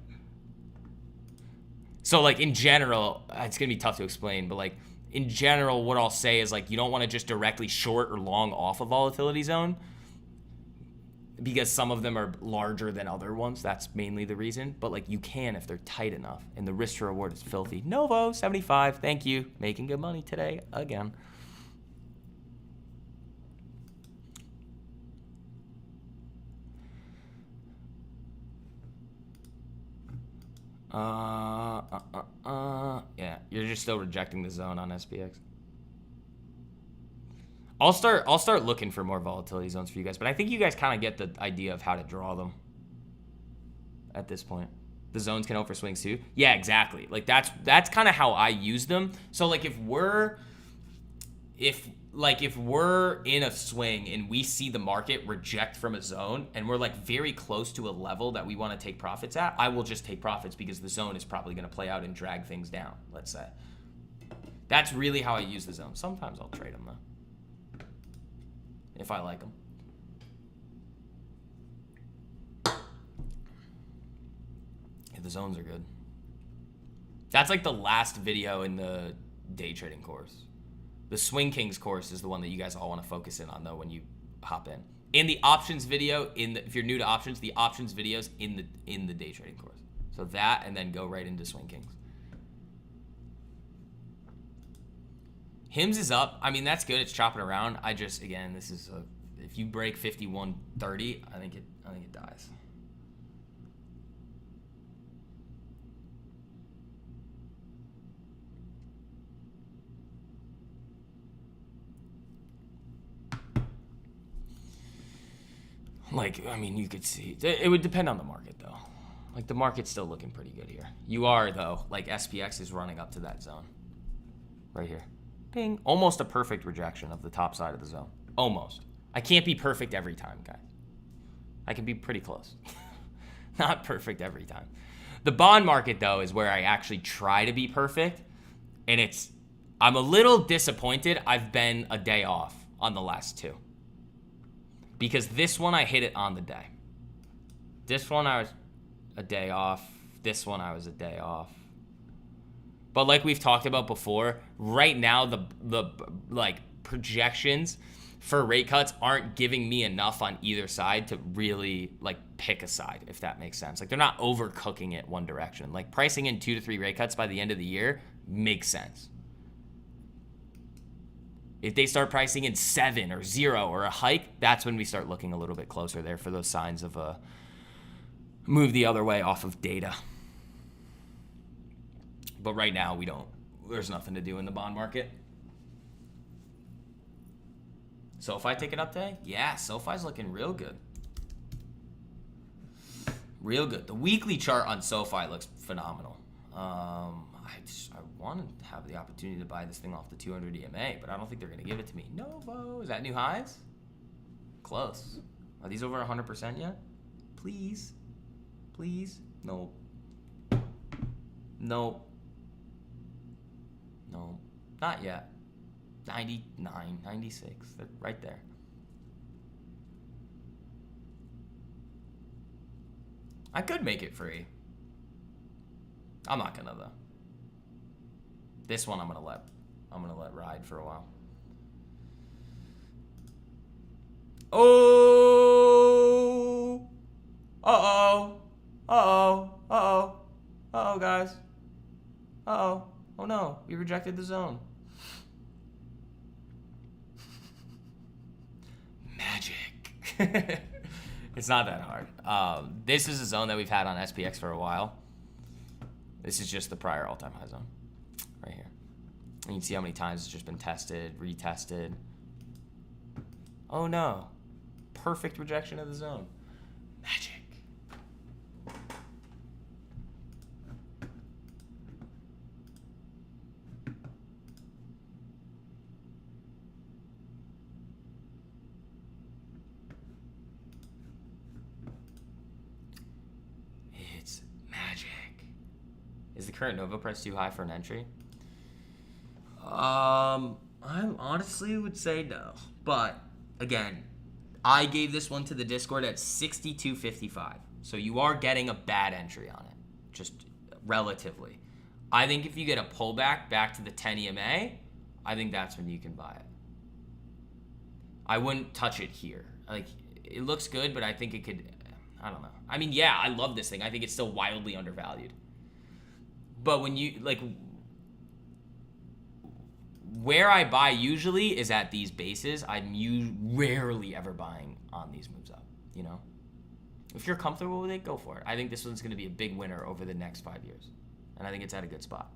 So like in general, it's gonna be tough to explain, but like in general, what I'll say is like you don't want to just directly short or long off a volatility zone because some of them are larger than other ones. That's mainly the reason. But like you can if they're tight enough, and the risk to reward is filthy. Novo 75, thank you, making good money today again. Yeah, you're just still rejecting the zone on SPX. I'll start looking for more volatility zones for you guys, but I think you guys kind of get the idea of how to draw them at this point. The zones can help for swings too. Yeah, exactly. Like that's kind of how I use them. So like if we're in a swing and we see the market reject from a zone and we're like very close to a level that we want to take profits at, I will just take profits because the zone is probably going to play out and drag things down, let's say. That's really how I use the zone. Sometimes I'll trade them though, if I like them. Yeah, the zones are good. That's like the last video in the day trading course. The Swing Kings course is the one that you guys all want to focus in on though when you hop in. In the options video, if you're new to options, the options videos in the day trading course. So that, and then go right into Swing Kings. Hims is up. I mean, that's good. It's chopping around. I just, again, this is if you break 51.30, I think it dies. Like, I mean, you could see. It would depend on the market, though. Like, the market's still looking pretty good here. You are, though. Like, SPX is running up to that zone. Right here. Ping. Almost a perfect rejection of the top side of the zone. Almost. I can't be perfect every time, guys. I can be pretty close. Not perfect every time. The bond market, though, is where I actually try to be perfect. And I'm a little disappointed I've been a day off on the last two. Because this one, I hit it on the day. This one, I was a day off. This one, I was a day off. But like we've talked about before, right now, the like projections for rate cuts aren't giving me enough on either side to really like pick a side, if that makes sense. Like they're not overcooking it one direction. Like pricing in 2 to 3 rate cuts by the end of the year makes sense. If they start pricing in 7 or 0 or a hike, that's when we start looking a little bit closer there for those signs of a move the other way off of data. But right now, there's nothing to do in the bond market. SoFi taking up today? Yeah, SoFi's looking real good. Real good. The weekly chart on SoFi looks phenomenal. I want to have the opportunity to buy this thing off the 200 EMA, but I don't think they're going to give it to me. Novo, is that new highs? Close. Are these over 100% yet? Please. Please. No. No. No. Not yet. 99, 96. They're right there. I could make it free. I'm not gonna though. This one I'm gonna let ride for a while. Oh! Uh-oh. Uh-oh. Uh-oh. Uh-oh, guys. Uh-oh. Oh no, we rejected the zone. Magic. It's not that hard. This is a zone that we've had on SPX for a while. This is just the prior all-time high zone right here. And you can see how many times it's just been tested, retested. Oh no. Perfect rejection of the zone. Magic. Is the current Nova price too high for an entry? I honestly would say no. But again, I gave this one to the Discord at 62.55. So you are getting a bad entry on it, just relatively. I think if you get a pullback back to the 10 EMA, I think that's when you can buy it. I wouldn't touch it here. Like, it looks good, but I think it could, I don't know. I mean, yeah, I love this thing. I think it's still wildly undervalued. But when you, like, where I buy usually is at these bases. I'm rarely ever buying on these moves up, you know? If you're comfortable with it, go for it. I think this one's going to be a big winner over the next 5 years. And I think it's at a good spot.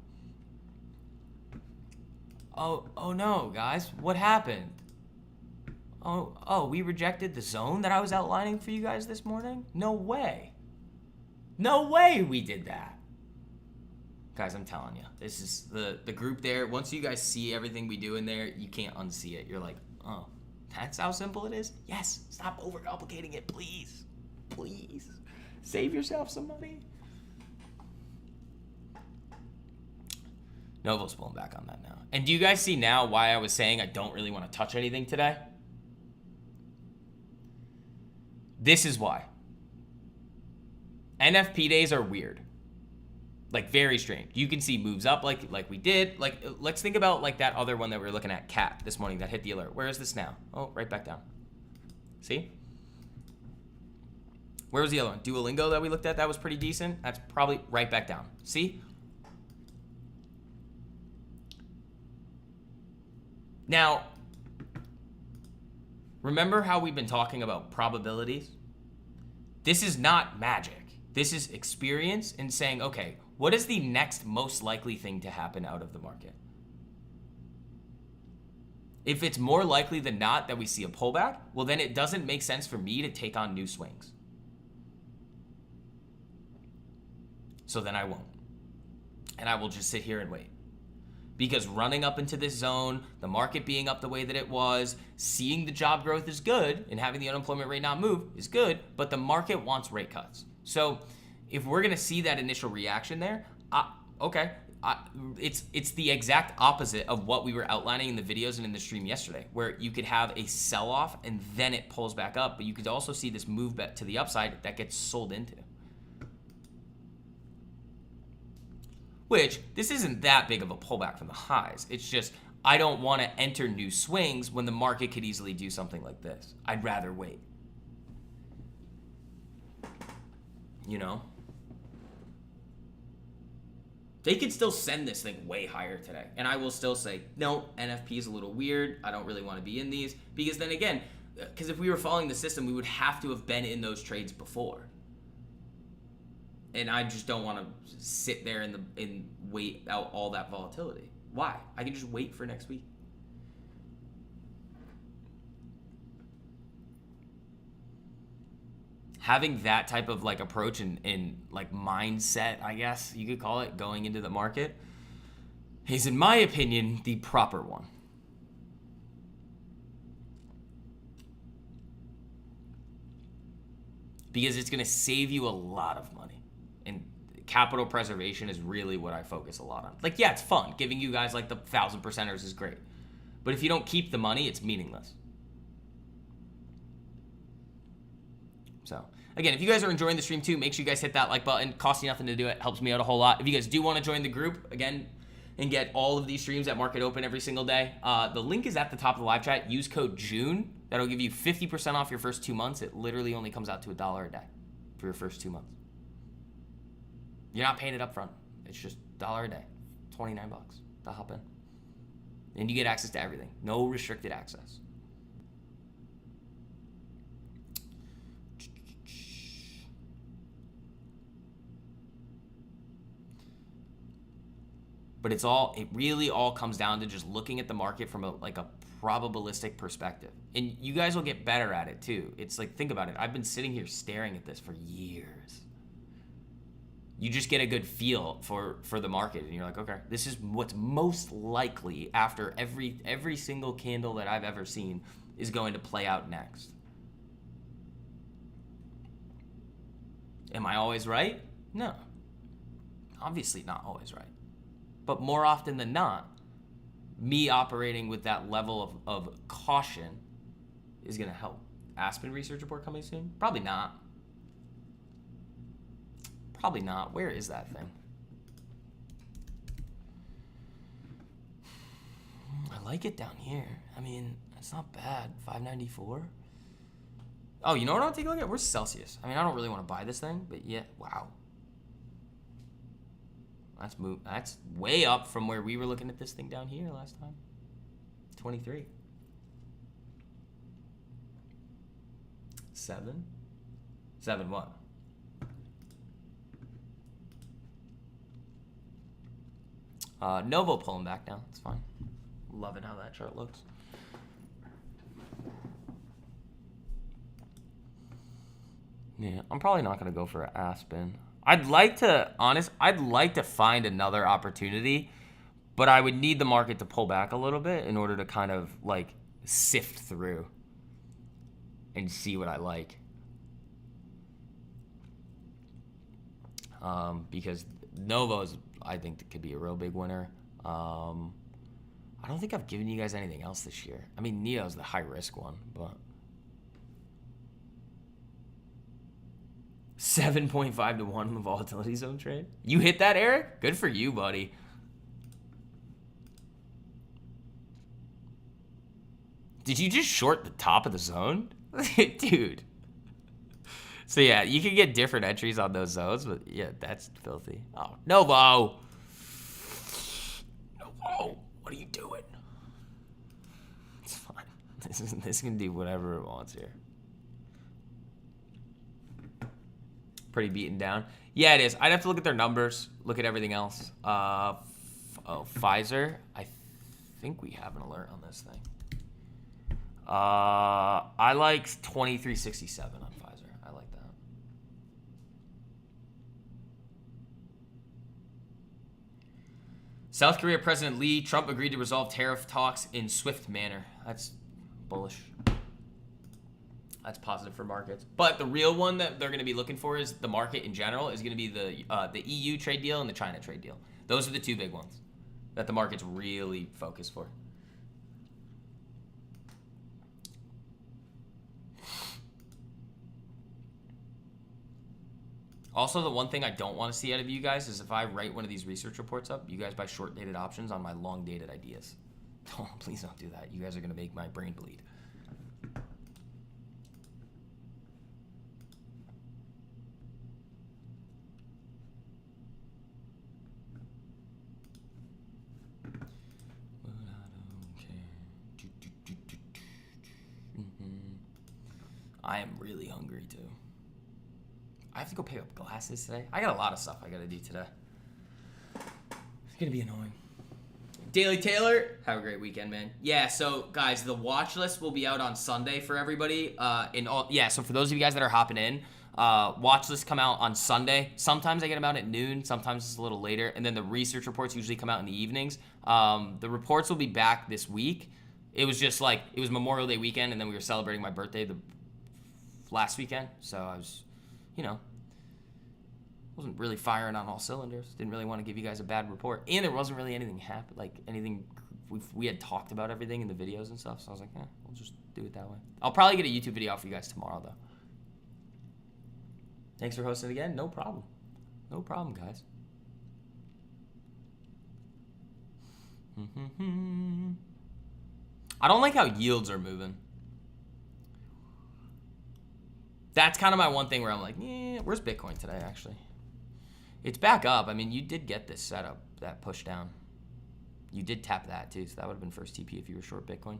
Oh no, guys. What happened? Oh, we rejected the zone that I was outlining for you guys this morning? No way. No way we did that. Guys, I'm telling you, this is the group there. Once you guys see everything we do in there, you can't unsee it. You're like, oh, that's how simple it is? Yes. Stop overcomplicating it, please. Please. Save yourself some money. Novo's pulling back on that now. And do you guys see now why I was saying I don't really want to touch anything today? This is why. NFP days are weird. Like, very strange. You can see moves up like we did. Like, let's think about like that other one that we were looking at, Cat, this morning that hit the alert. Where is this now? Oh, right back down. See? Where was the other one? Duolingo that we looked at, that was pretty decent. That's probably right back down. See? Now, remember how we've been talking about probabilities? This is not magic. This is experience and saying, okay, what is the next most likely thing to happen out of the market? If it's more likely than not that we see a pullback, well, then it doesn't make sense for me to take on new swings. So then I won't. And I will just sit here and wait. Because running up into this zone, the market being up the way that it was, seeing the job growth is good, and having the unemployment rate not move is good, but the market wants rate cuts. So if we're going to see that initial reaction there, it's the exact opposite of what we were outlining in the videos and in the stream yesterday, where you could have a sell-off and then it pulls back up, but you could also see this move back to the upside that gets sold into. Which, this isn't that big of a pullback from the highs. It's just, I don't want to enter new swings when the market could easily do something like this. I'd rather wait. You know? They could still send this thing way higher today. And I will still say, no, NFP is a little weird. I don't really want to be in these. Because then again, because if we were following the system, we would have to have been in those trades before. And I just don't want to sit there and wait out all that volatility. Why? I can just wait for next week. Having that type of like approach and like mindset, I guess you could call it, going into the market, is, in my opinion, the proper one. Because it's going to save you a lot of money. And capital preservation is really what I focus a lot on. Like, yeah, it's fun. Giving you guys like the 1,000%ers is great. But if you don't keep the money, it's meaningless. So, again, if you guys are enjoying the stream too, make sure you guys hit that like button. Costs you nothing to do it. Helps me out a whole lot. If you guys do want to join the group, again, and get all of these streams at Market Open every single day, the link is at the top of the live chat. Use code JUNE. That'll give you 50% off your first 2 months. It literally only comes out to $1 a day for your first 2 months. You're not paying it up front. It's just $1 a day, $29 to hop in. And you get access to everything. No restricted access. But it really all comes down to just looking at the market from a probabilistic perspective. And you guys will get better at it too. It's like, think about it. I've been sitting here staring at this for years. You just get a good feel for the market, and you're like, okay, this is what's most likely after every single candle that I've ever seen is going to play out next. Am I always right? No. obviously not always right, but more often than not, me operating with that level of caution is going to help. Aspen research report coming soon? Probably not. Probably not. Where is that thing? I like it down here. I mean, it's not bad. 594. Oh, you know what I'll take a look at? Where's Celsius? I mean, I don't really want to buy this thing, but yeah, wow. That's way up from where we were looking at this thing down here last time. 23. 7. 7 what? Novo pulling back now. It's fine. Loving how that chart looks. Yeah, I'm probably not going to go for Aspen. I'd like to find another opportunity, but I would need the market to pull back a little bit in order to kind of like sift through and see what I like. Because Novo's, I think, could be a real big winner. I don't think I've given you guys anything else this year. I mean, Neo's the high risk one, but 7.5 to 1 in the volatility zone trade. You hit that, Eric? Good for you, buddy. Did you just short the top of the zone? Dude. So yeah, you can get different entries on those zones, but yeah, that's filthy. Oh, Novo. Novo, what are you doing? It's fine. This can do whatever it wants here. Pretty beaten down. Yeah, it is. I'd have to look at their numbers, look at everything else. Pfizer. I think we have an alert on this thing. I like 2367 on Pfizer. I like that. South Korea President Lee, Trump agreed to resolve tariff talks in swift manner. That's bullish. That's positive for markets. But the real one that they're going to be looking for is the market in general is going to be the EU trade deal and the China trade deal. Those are the two big ones that the market's really focused for. Also, the one thing I don't want to see out of you guys is if I write one of these research reports up, you guys buy short-dated options on my long-dated ideas. Oh, please don't do that. You guys are going to make my brain bleed. I am really hungry too. I have to go pick up glasses today. I got a lot of stuff I got to do today. It's going to be annoying. Daily Taylor, have a great weekend, man. Yeah, so guys, the watch list will be out on Sunday for everybody. So for those of you guys that are hopping in, watch lists come out on Sunday. Sometimes I get them out at noon, sometimes it's a little later, and then the research reports usually come out in the evenings. The reports will be back this week. It was just like, it was Memorial Day weekend, and then we were celebrating my birthday the last weekend, so I was, wasn't really firing on all cylinders. Didn't really want to give you guys a bad report, and there wasn't really anything happen, like anything. We had talked about everything in the videos and stuff, so I was like, we'll just do it that way. I'll probably get a YouTube video out for you guys tomorrow, though. Thanks for hosting again. No problem. No problem, guys. I don't like how yields are moving. That's kind of my one thing where I'm like, where's Bitcoin today, actually? It's back up. I mean, you did get this setup, that push down. You did tap that, too, so that would have been first TP if you were short Bitcoin.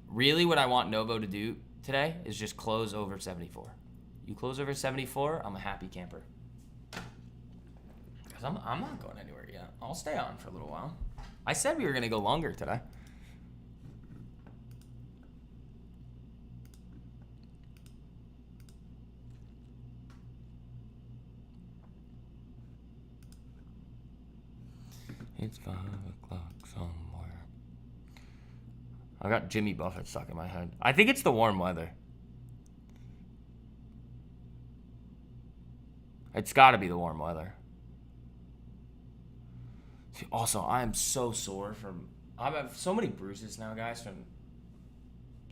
Really, what I want Novo to do today is just close over 74. You close over 74, I'm a happy camper. Because I'm not going anywhere yet. I'll stay on for a little while. I said we were going to go longer today. It's 5 o'clock somewhere. I got Jimmy Buffett stuck in my head. I think it's the warm weather. It's got to be the warm weather. Also, I am so sore from... I have so many bruises now, guys, from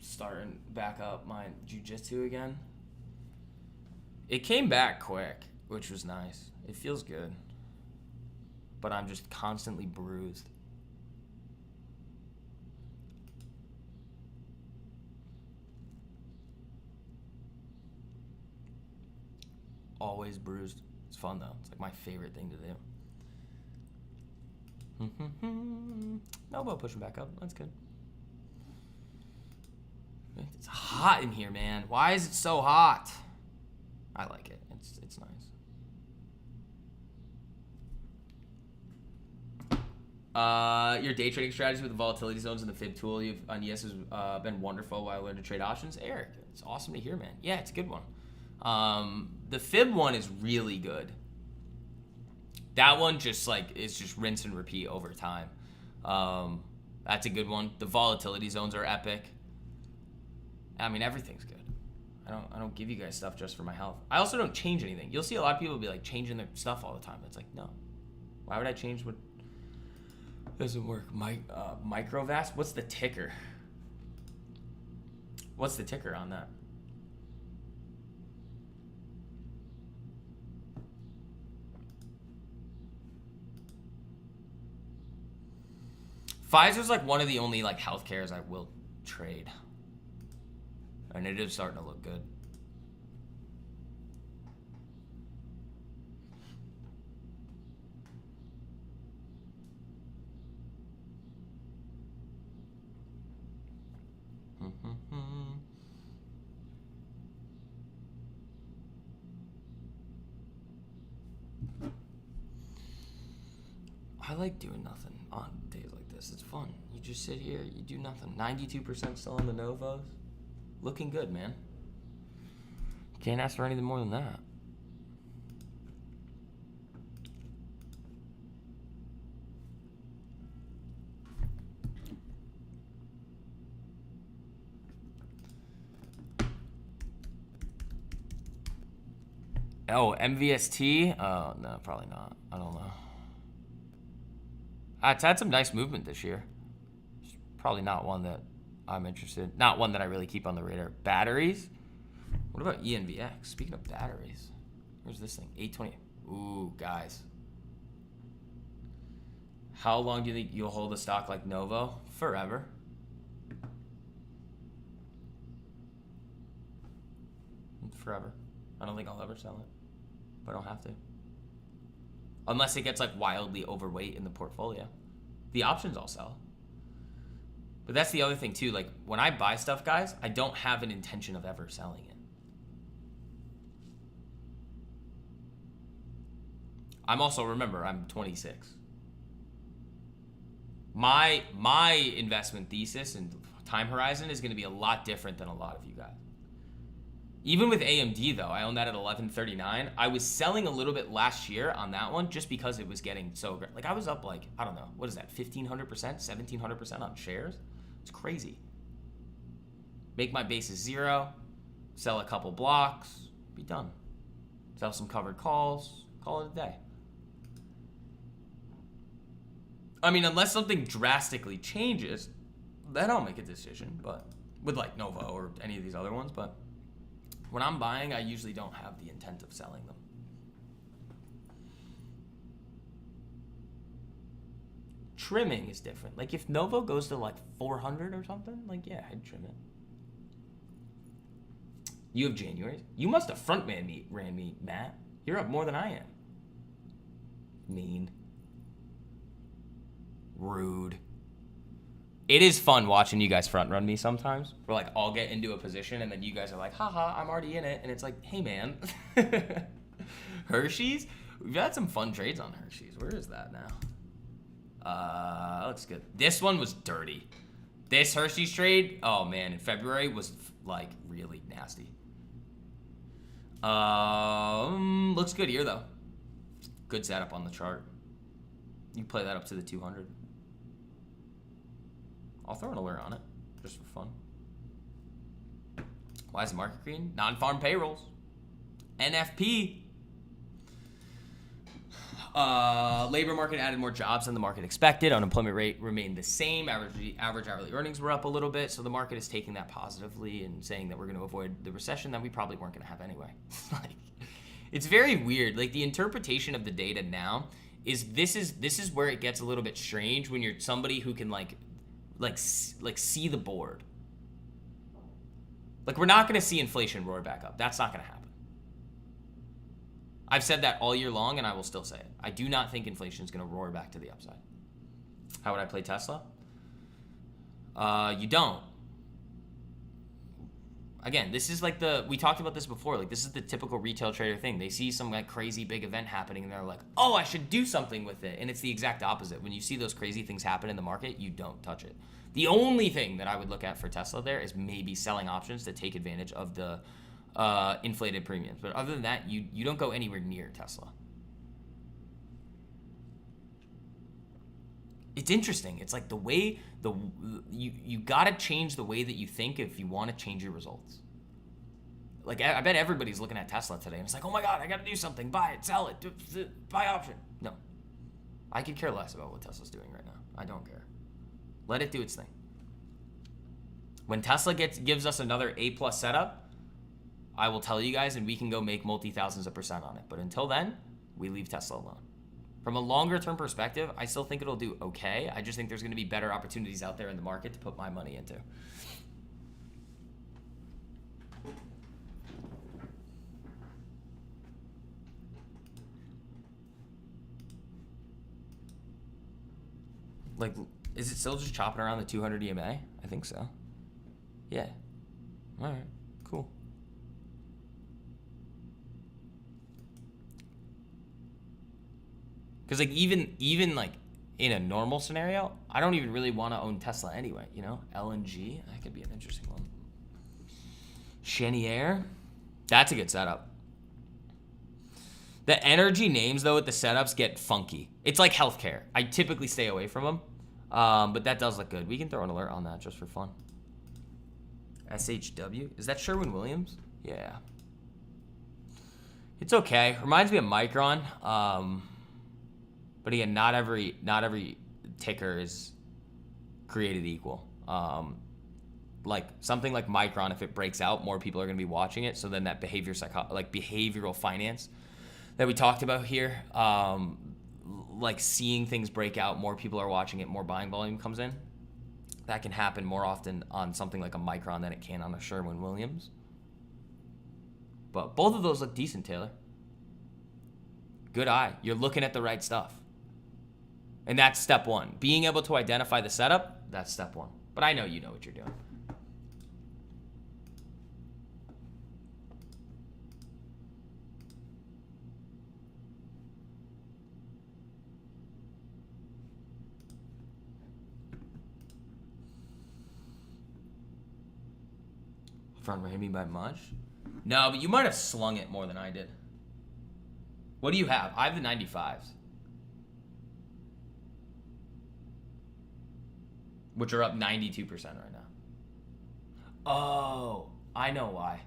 starting back up my jiu-jitsu again. It came back quick, which was nice. It feels good. But I'm just constantly bruised. Always bruised. It's fun, though. It's like my favorite thing to do. Elbow pushing back up. That's good. It's hot in here, man. Why is it so hot? I like it. It's nice. Your day trading strategy with the volatility zones and the fib tool you've on ES has been wonderful while I learned to trade options. Eric, it's awesome to hear, man. Yeah, it's a good one. The fib one is really good. That one just like is just rinse and repeat over time. That's a good one. The volatility zones are epic. I mean, everything's good. I don't give you guys stuff just for my health. I also don't change anything. You'll see a lot of people be like changing their stuff all the time. It's like, no. Why would I change what doesn't work? Microvast? What's the ticker? What's the ticker on that? Pfizer's like one of the only like healthcares I will trade. And it is starting to look good. I like doing nothing on days like this. It's fun. You just sit here, you do nothing. 92% still on the Novos. Looking good, man. Can't ask for anything more than that. Oh, MVST? Oh, no, probably not. I don't know. It's had some nice movement this year. It's probably not one that I'm interested in. Not one that I really keep on the radar. Batteries? What about ENVX? Speaking of batteries, where's this thing? 820. Ooh, guys. How long do you think you'll hold a stock like Novo? Forever. Forever. I don't think I'll ever sell it. But I don't have to. Unless it gets like wildly overweight in the portfolio. The options I'll sell. But that's the other thing too. Like when I buy stuff, guys, I don't have an intention of ever selling it. I'm also, remember, I'm 26. My investment thesis and time horizon is going to be a lot different than a lot of you guys. Even with AMD though, I own that at 1139. I was selling a little bit last year on that one just because it was getting so great. Like I was up like, I don't know, what is that, 1,500%, 1,700% on shares? It's crazy. Make my basis 0, sell a couple blocks, be done. Sell some covered calls, call it a day. I mean, unless something drastically changes, then I'll make a decision, but with like Novo or any of these other ones, but when I'm buying, I usually don't have the intent of selling them. Trimming is different. Like if Novo goes to like 400 or something, like yeah, I'd trim it. You have January. You must have ran me, Matt. You're up more than I am. Mean. Rude. It is fun watching you guys front run me sometimes. Where like I'll get into a position and then you guys are like, haha, I'm already in it. And it's like, hey man. Hershey's? We've had some fun trades on Hershey's. Where is that now? Looks good. This one was dirty. This Hershey's trade, oh man, in February was like really nasty. Looks good here though. Good setup on the chart. You can play that up to the 200. I'll throw an alert on it, just for fun. Why is the market green? Non-farm payrolls. NFP. Labor market added more jobs than the market expected. Unemployment rate remained the same. Average hourly earnings were up a little bit. So the market is taking that positively and saying that we're going to avoid the recession that we probably weren't going to have anyway. Like, it's very weird. Like, the interpretation of the data now is this is where it gets a little bit strange when you're somebody who can like see the board. Like, we're not going to see inflation roar back up. That's not going to happen. I've said that all year long, and I will still say it. I do not think inflation is going to roar back to the upside. How would I play Tesla? You don't. Again, this is like we talked about this before. Like, this is the typical retail trader thing. They see some like crazy big event happening, and they're like, oh, I should do something with it. And it's the exact opposite. When you see those crazy things happen in the market, you don't touch it. The only thing that I would look at for Tesla there is maybe selling options to take advantage of the inflated premiums. But other than that, you don't go anywhere near Tesla. It's interesting. It's like the way you gotta change the way that you think if you want to change your results. Like, I bet everybody's looking at Tesla today and it's like, oh my God, I gotta do something. Buy it, sell it, buy option. No, I could care less about what Tesla's doing right now. I don't care. Let it do its thing. When Tesla gives us another A+ setup, I will tell you guys, and we can go make multi-thousands of % on it. But until then, we leave Tesla alone. From a longer term perspective, I still think it'll do okay. I just think there's going to be better opportunities out there in the market to put my money into. Like, is it still just chopping around the 200 EMA? I think so. Yeah. All right. Cool. Because like even like in a normal scenario, I don't even really want to own Tesla anyway. You know, LNG, that could be an interesting one. Cheniere, that's a good setup. The energy names though with the setups get funky. It's like healthcare. I typically stay away from them, but that does look good. We can throw an alert on that just for fun. SHW, is that Sherwin-Williams? Yeah. It's okay. Reminds me of Micron. But again, not every ticker is created equal. Like something like Micron, if it breaks out, more people are going to be watching it. So then that behavioral finance that we talked about here, like seeing things break out, more people are watching it, more buying volume comes in. That can happen more often on something like a Micron than it can on a Sherwin-Williams. But both of those look decent, Taylor. Good eye. You're looking at the right stuff. And that's step one. Being able to identify the setup, that's step one. But I know you know what you're doing. Front ran me by much? No, but you might have slung it more than I did. What do you have? I have the 95s. Which are up 92% right now. Oh, I know why.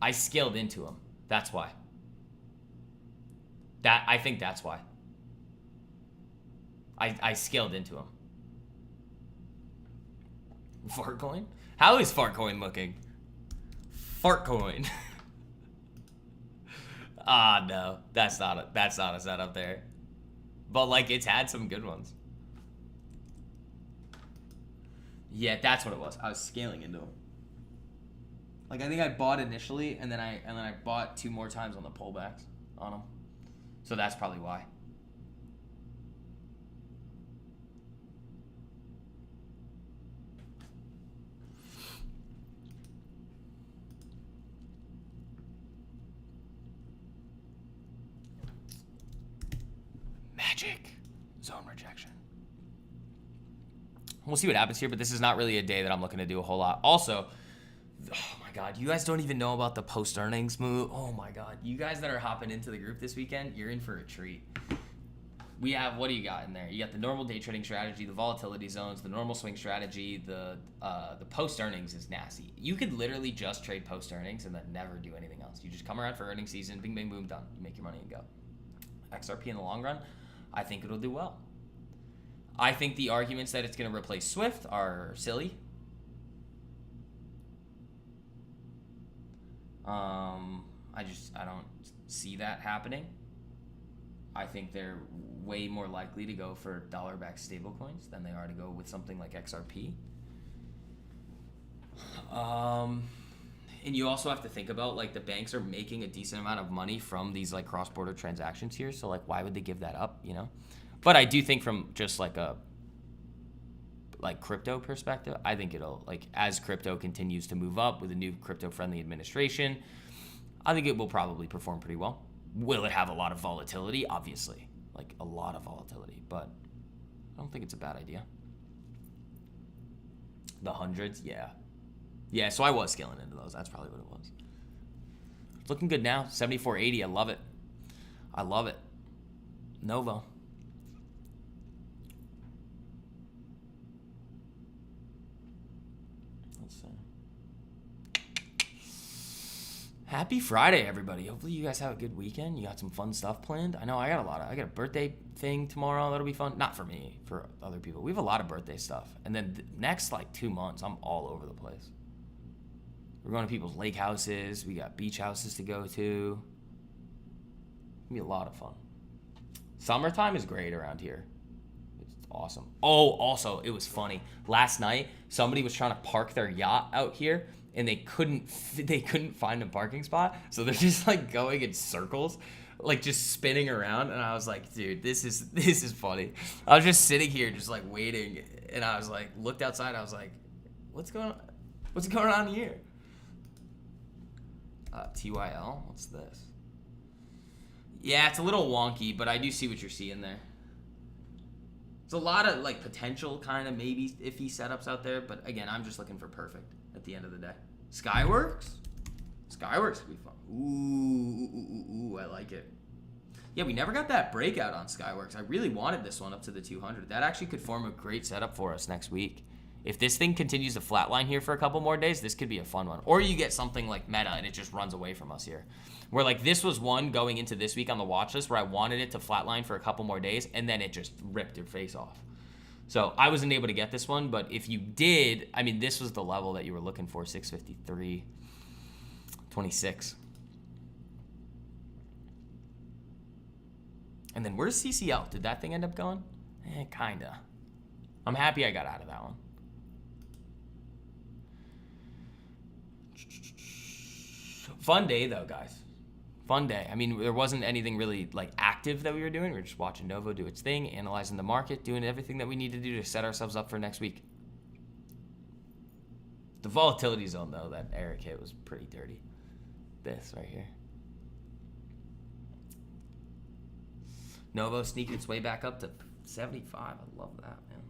I scaled into them. That's why. I think that's why. I scaled into them. Fartcoin? How is Fartcoin looking? Fartcoin. No, that's not a setup there. But like, it's had some good ones. Yeah, that's what it was. I was scaling into them. Like, I think I bought initially, and then I bought 2 more times on the pullbacks on them. So that's probably why. Magic. Zone rejection. We'll see what happens here, but this is not really a day that I'm looking to do a whole lot. Also, oh my God, you guys don't even know about the post-earnings move. Oh my God, you guys that are hopping into the group this weekend, you're in for a treat. We have, what do you got in there? You got the normal day trading strategy, the volatility zones, the normal swing strategy, the post earnings is nasty. You could literally just trade post earnings and then never do anything else. You just come around for earnings season, bing, bing, boom, done. You make your money and go. XRP in the long run, I think it'll do well. I think the arguments that it's going to replace Swift are silly. I don't see that happening. I think they're way more likely to go for dollar-backed stablecoins than they are to go with something like XRP. And you also have to think about, like, the banks are making a decent amount of money from these, like, cross-border transactions here. So, like, why would they give that up, you know? But I do think from just, like, a, like, crypto perspective, I think it'll, like, as crypto continues to move up with a new crypto-friendly administration, I think it will probably perform pretty well. Will it have a lot of volatility? Obviously. Like, a lot of volatility. But I don't think it's a bad idea. The hundreds? Yeah. Yeah, so I was scaling into those. That's probably what it was. It's looking good now. 74.80. I love it. I love it. Novo. Let's see. Happy Friday, everybody. Hopefully you guys have a good weekend. You got some fun stuff planned. I know I got I got a birthday thing tomorrow. That'll be fun. Not for me, for other people. We have a lot of birthday stuff. And then the next, like, 2 months, I'm all over the place. We're going to people's lake houses. We got beach houses to go to. It'll be a lot of fun. Summertime is great around here. It's awesome. Oh, also, it was funny. Last night, somebody was trying to park their yacht out here, and they couldn't find a parking spot. So they're just, like, going in circles, like, just spinning around. And I was like, dude, this is funny. I was just sitting here, just, like, waiting. And I was like, looked outside. I was like, what's going on here? TYL, what's this? Yeah, it's a little wonky, but I do see what you're seeing there. There's a lot of, like, potential kind of maybe iffy setups out there, but again, I'm just looking for perfect at the end of the day. Skyworks would be fun. Ooh, I like it. Yeah, we never got that breakout on Skyworks. I really wanted this one up to the 200. That actually could form a great setup for us next week. If this thing continues to flatline here for a couple more days, this could be a fun one. Or you get something like Meta and it just runs away from us here. Where, like, this was one going into this week on the watch list where I wanted it to flatline for a couple more days and then it just ripped your face off. So I wasn't able to get this one, but if you did, I mean, this was the level that you were looking for, 653.26. And then where's CCL? Did that thing end up going? Kinda. I'm happy I got out of that one. Fun day, though, guys. Fun day. I mean, there wasn't anything really, like, active that we were doing. We were just watching Novo do its thing, analyzing the market, doing everything that we need to do to set ourselves up for next week. The volatility zone, though, that Eric hit was pretty dirty. This right here. Novo sneaking its way back up to 75. I love that, man.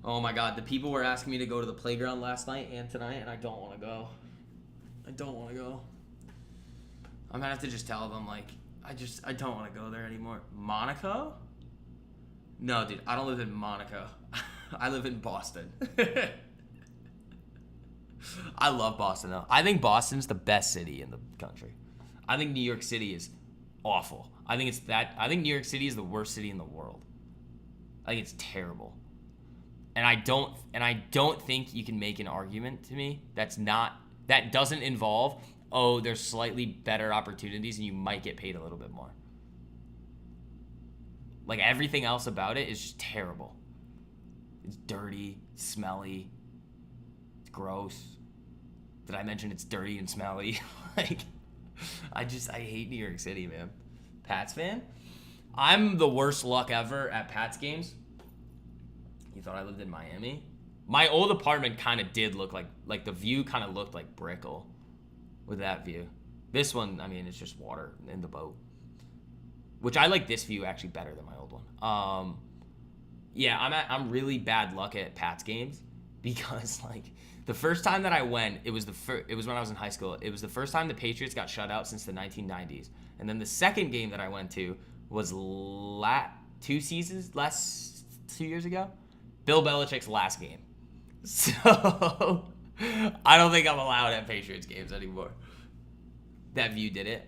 Oh my God, the people were asking me to go to the playground last night and tonight, and I don't want to go. I'm gonna have to just tell them, like, I don't want to go there anymore. Monaco? No, dude, I don't live in Monaco. I live in Boston. I love Boston, though. I think Boston's the best city in the country. I think New York City is awful. I think New York City is the worst city in the world. I think it's terrible. And I don't think you can make an argument to me that doesn't involve, oh, there's slightly better opportunities and you might get paid a little bit more. Like, everything else about it is just terrible. It's dirty, smelly, it's gross. Did I mention it's dirty and smelly? Like, I hate New York City, man. Pats fan? I'm the worst luck ever at Pats games. You thought I lived in Miami? My old apartment kind of did look like the view kind of looked like Brickell with that view. This one, I mean, it's just water in the boat. Which I like this view actually better than my old one. Yeah, I'm really bad luck at Pats games. because like the first time that I went, it was when I was in high school. It was the first time the Patriots got shut out since the 1990s. And then the second game that I went to was 2 years ago. Bill Belichick's last game. So I don't think I'm allowed at Patriots games anymore. That view did it.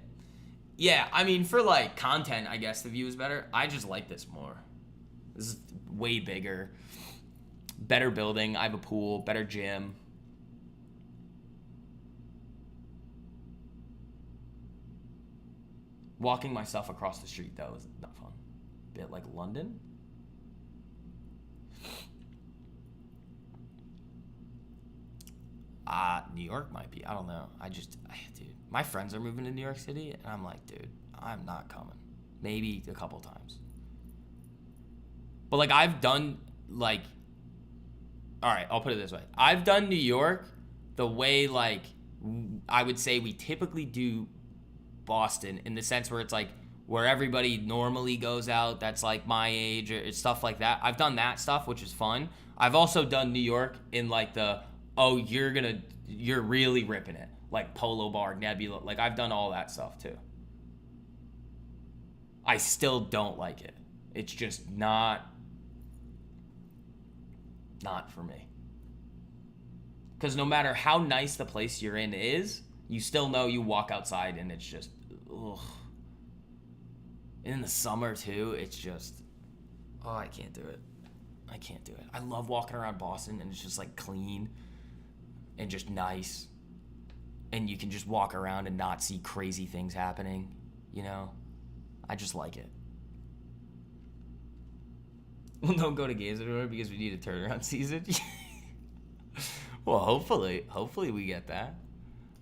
Yeah, I mean, for like content, I guess the view is better. I just like this more. This is way bigger. Better building. I have a pool. Better gym. Walking myself across the street, though, is not fun. Bit like London. New York might be. I don't know. Dude, my friends are moving to New York City, and I'm like, dude, I'm not coming. Maybe a couple times. But, like, I've done, like, all right, I'll put it this way. I've done New York the way, like, I would say we typically do Boston, in the sense where it's, like, where everybody normally goes out that's, like, my age or stuff like that. I've done that stuff, which is fun. I've also done New York in, like, you're really ripping it. Like Polo Bar, Nebula. Like, I've done all that stuff too. I still don't like it. It's just not for me. Because no matter how nice the place you're in is, you still know you walk outside and it's just, ugh. And in the summer too, it's just, I can't do it. I love walking around Boston and it's just like clean and just nice, and you can just walk around and not see crazy things happening, you know? I just like it. Well, don't go to games anymore because we need a turnaround season. Well, hopefully we get that.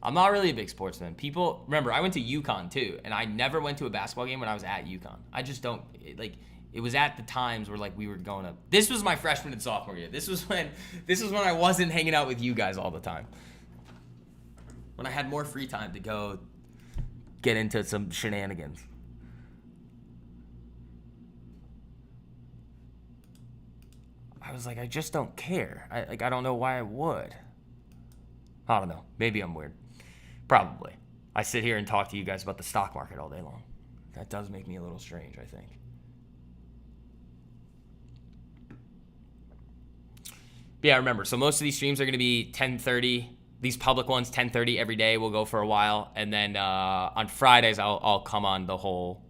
I'm not really a big sportsman. People, remember, I went to UConn too, and I never went to a basketball game when I was at UConn. I just don't, like, it was at the times where, like, we were going to, this was my freshman and sophomore year. This was when I wasn't hanging out with you guys all the time. When I had more free time to go get into some shenanigans. I was like, I just don't care. I don't know why I would. I don't know. Maybe I'm weird. Probably. I sit here and talk to you guys about the stock market all day long. That does make me a little strange, I think. But yeah, remember, so most of these streams are going to be 10:30. These public ones, 10:30 every day. We'll go for a while. And then on Fridays, I'll come on the whole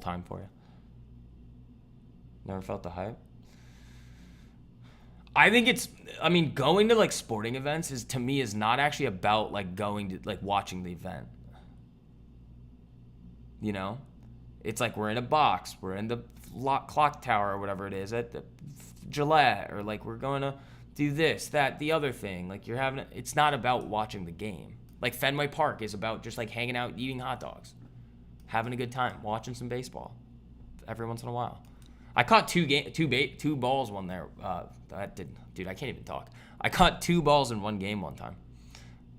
time for you. Never felt the hype? I think going to, like, sporting events to me is not actually about, like, going to, like, watching the event. You know? It's like we're in a box. We're in the clock tower or whatever it is at the Gillette, or like we're going to do this, that, the other thing. Like, it's not about watching the game. Like Fenway Park is about just like hanging out, eating hot dogs, having a good time, watching some baseball every once in a while. I caught two balls one there. Dude, I can't even talk. I caught 2 balls in one game one time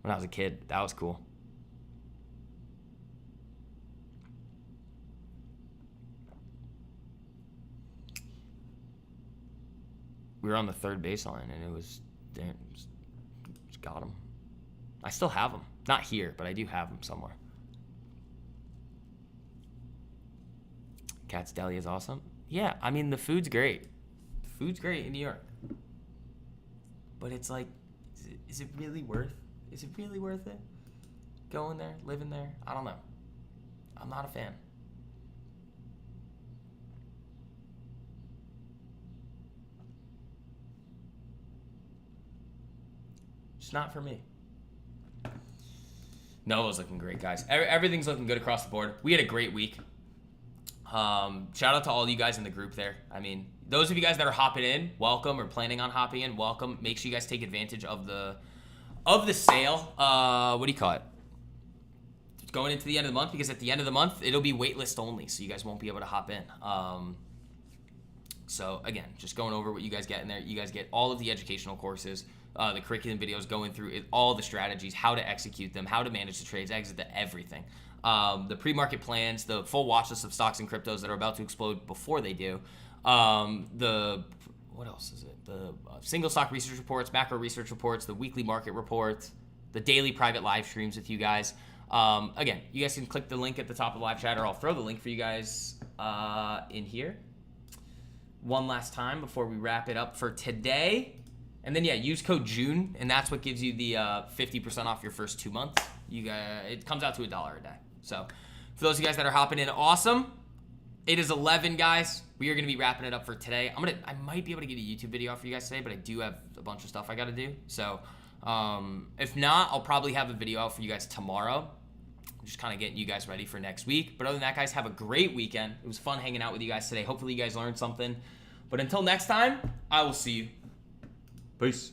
when I was a kid. That was cool. We were on the third baseline, and it was, damn, just got him. I still have them. Not here, but I do have them somewhere. Cat's Deli is awesome. Yeah, I mean, the food's great. The food's great in New York. But it's like, is it really worth it? Going there, living there? I don't know. I'm not a fan. It's not for me. Noah's looking great, guys. Everything's looking good across the board. We had a great week. Shout out to all you guys in the group there. I mean, those of you guys that are hopping in, welcome, or planning on hopping in, welcome. Make sure you guys take advantage of the sale. What do you call it? It's going into the end of the month, because at the end of the month, it'll be waitlist only, so you guys won't be able to hop in. So again, just going over what you guys get in there. You guys get all of the educational courses, the curriculum videos going through it, all the strategies, how to execute them, how to manage the trades, exit everything. The pre-market plans, the full watch list of stocks and cryptos that are about to explode before they do. What what else is it? The single stock research reports, macro research reports, the weekly market report, the daily private live streams with you guys. Again, you guys can click the link at the top of the live chat, or I'll throw the link for you guys in here one last time before we wrap it up for today. And then, yeah, use code June, and that's what gives you the 50% off your first 2 months. It comes out to $1 a day. So for those of you guys that are hopping in, awesome. It is 11, guys. We are going to be wrapping it up for today. I might be able to get a YouTube video out for you guys today, but I do have a bunch of stuff I got to do. So if not, I'll probably have a video out for you guys tomorrow. Just kind of getting you guys ready for next week. But other than that, guys, have a great weekend. It was fun hanging out with you guys today. Hopefully you guys learned something. But until next time, I will see you. Peace.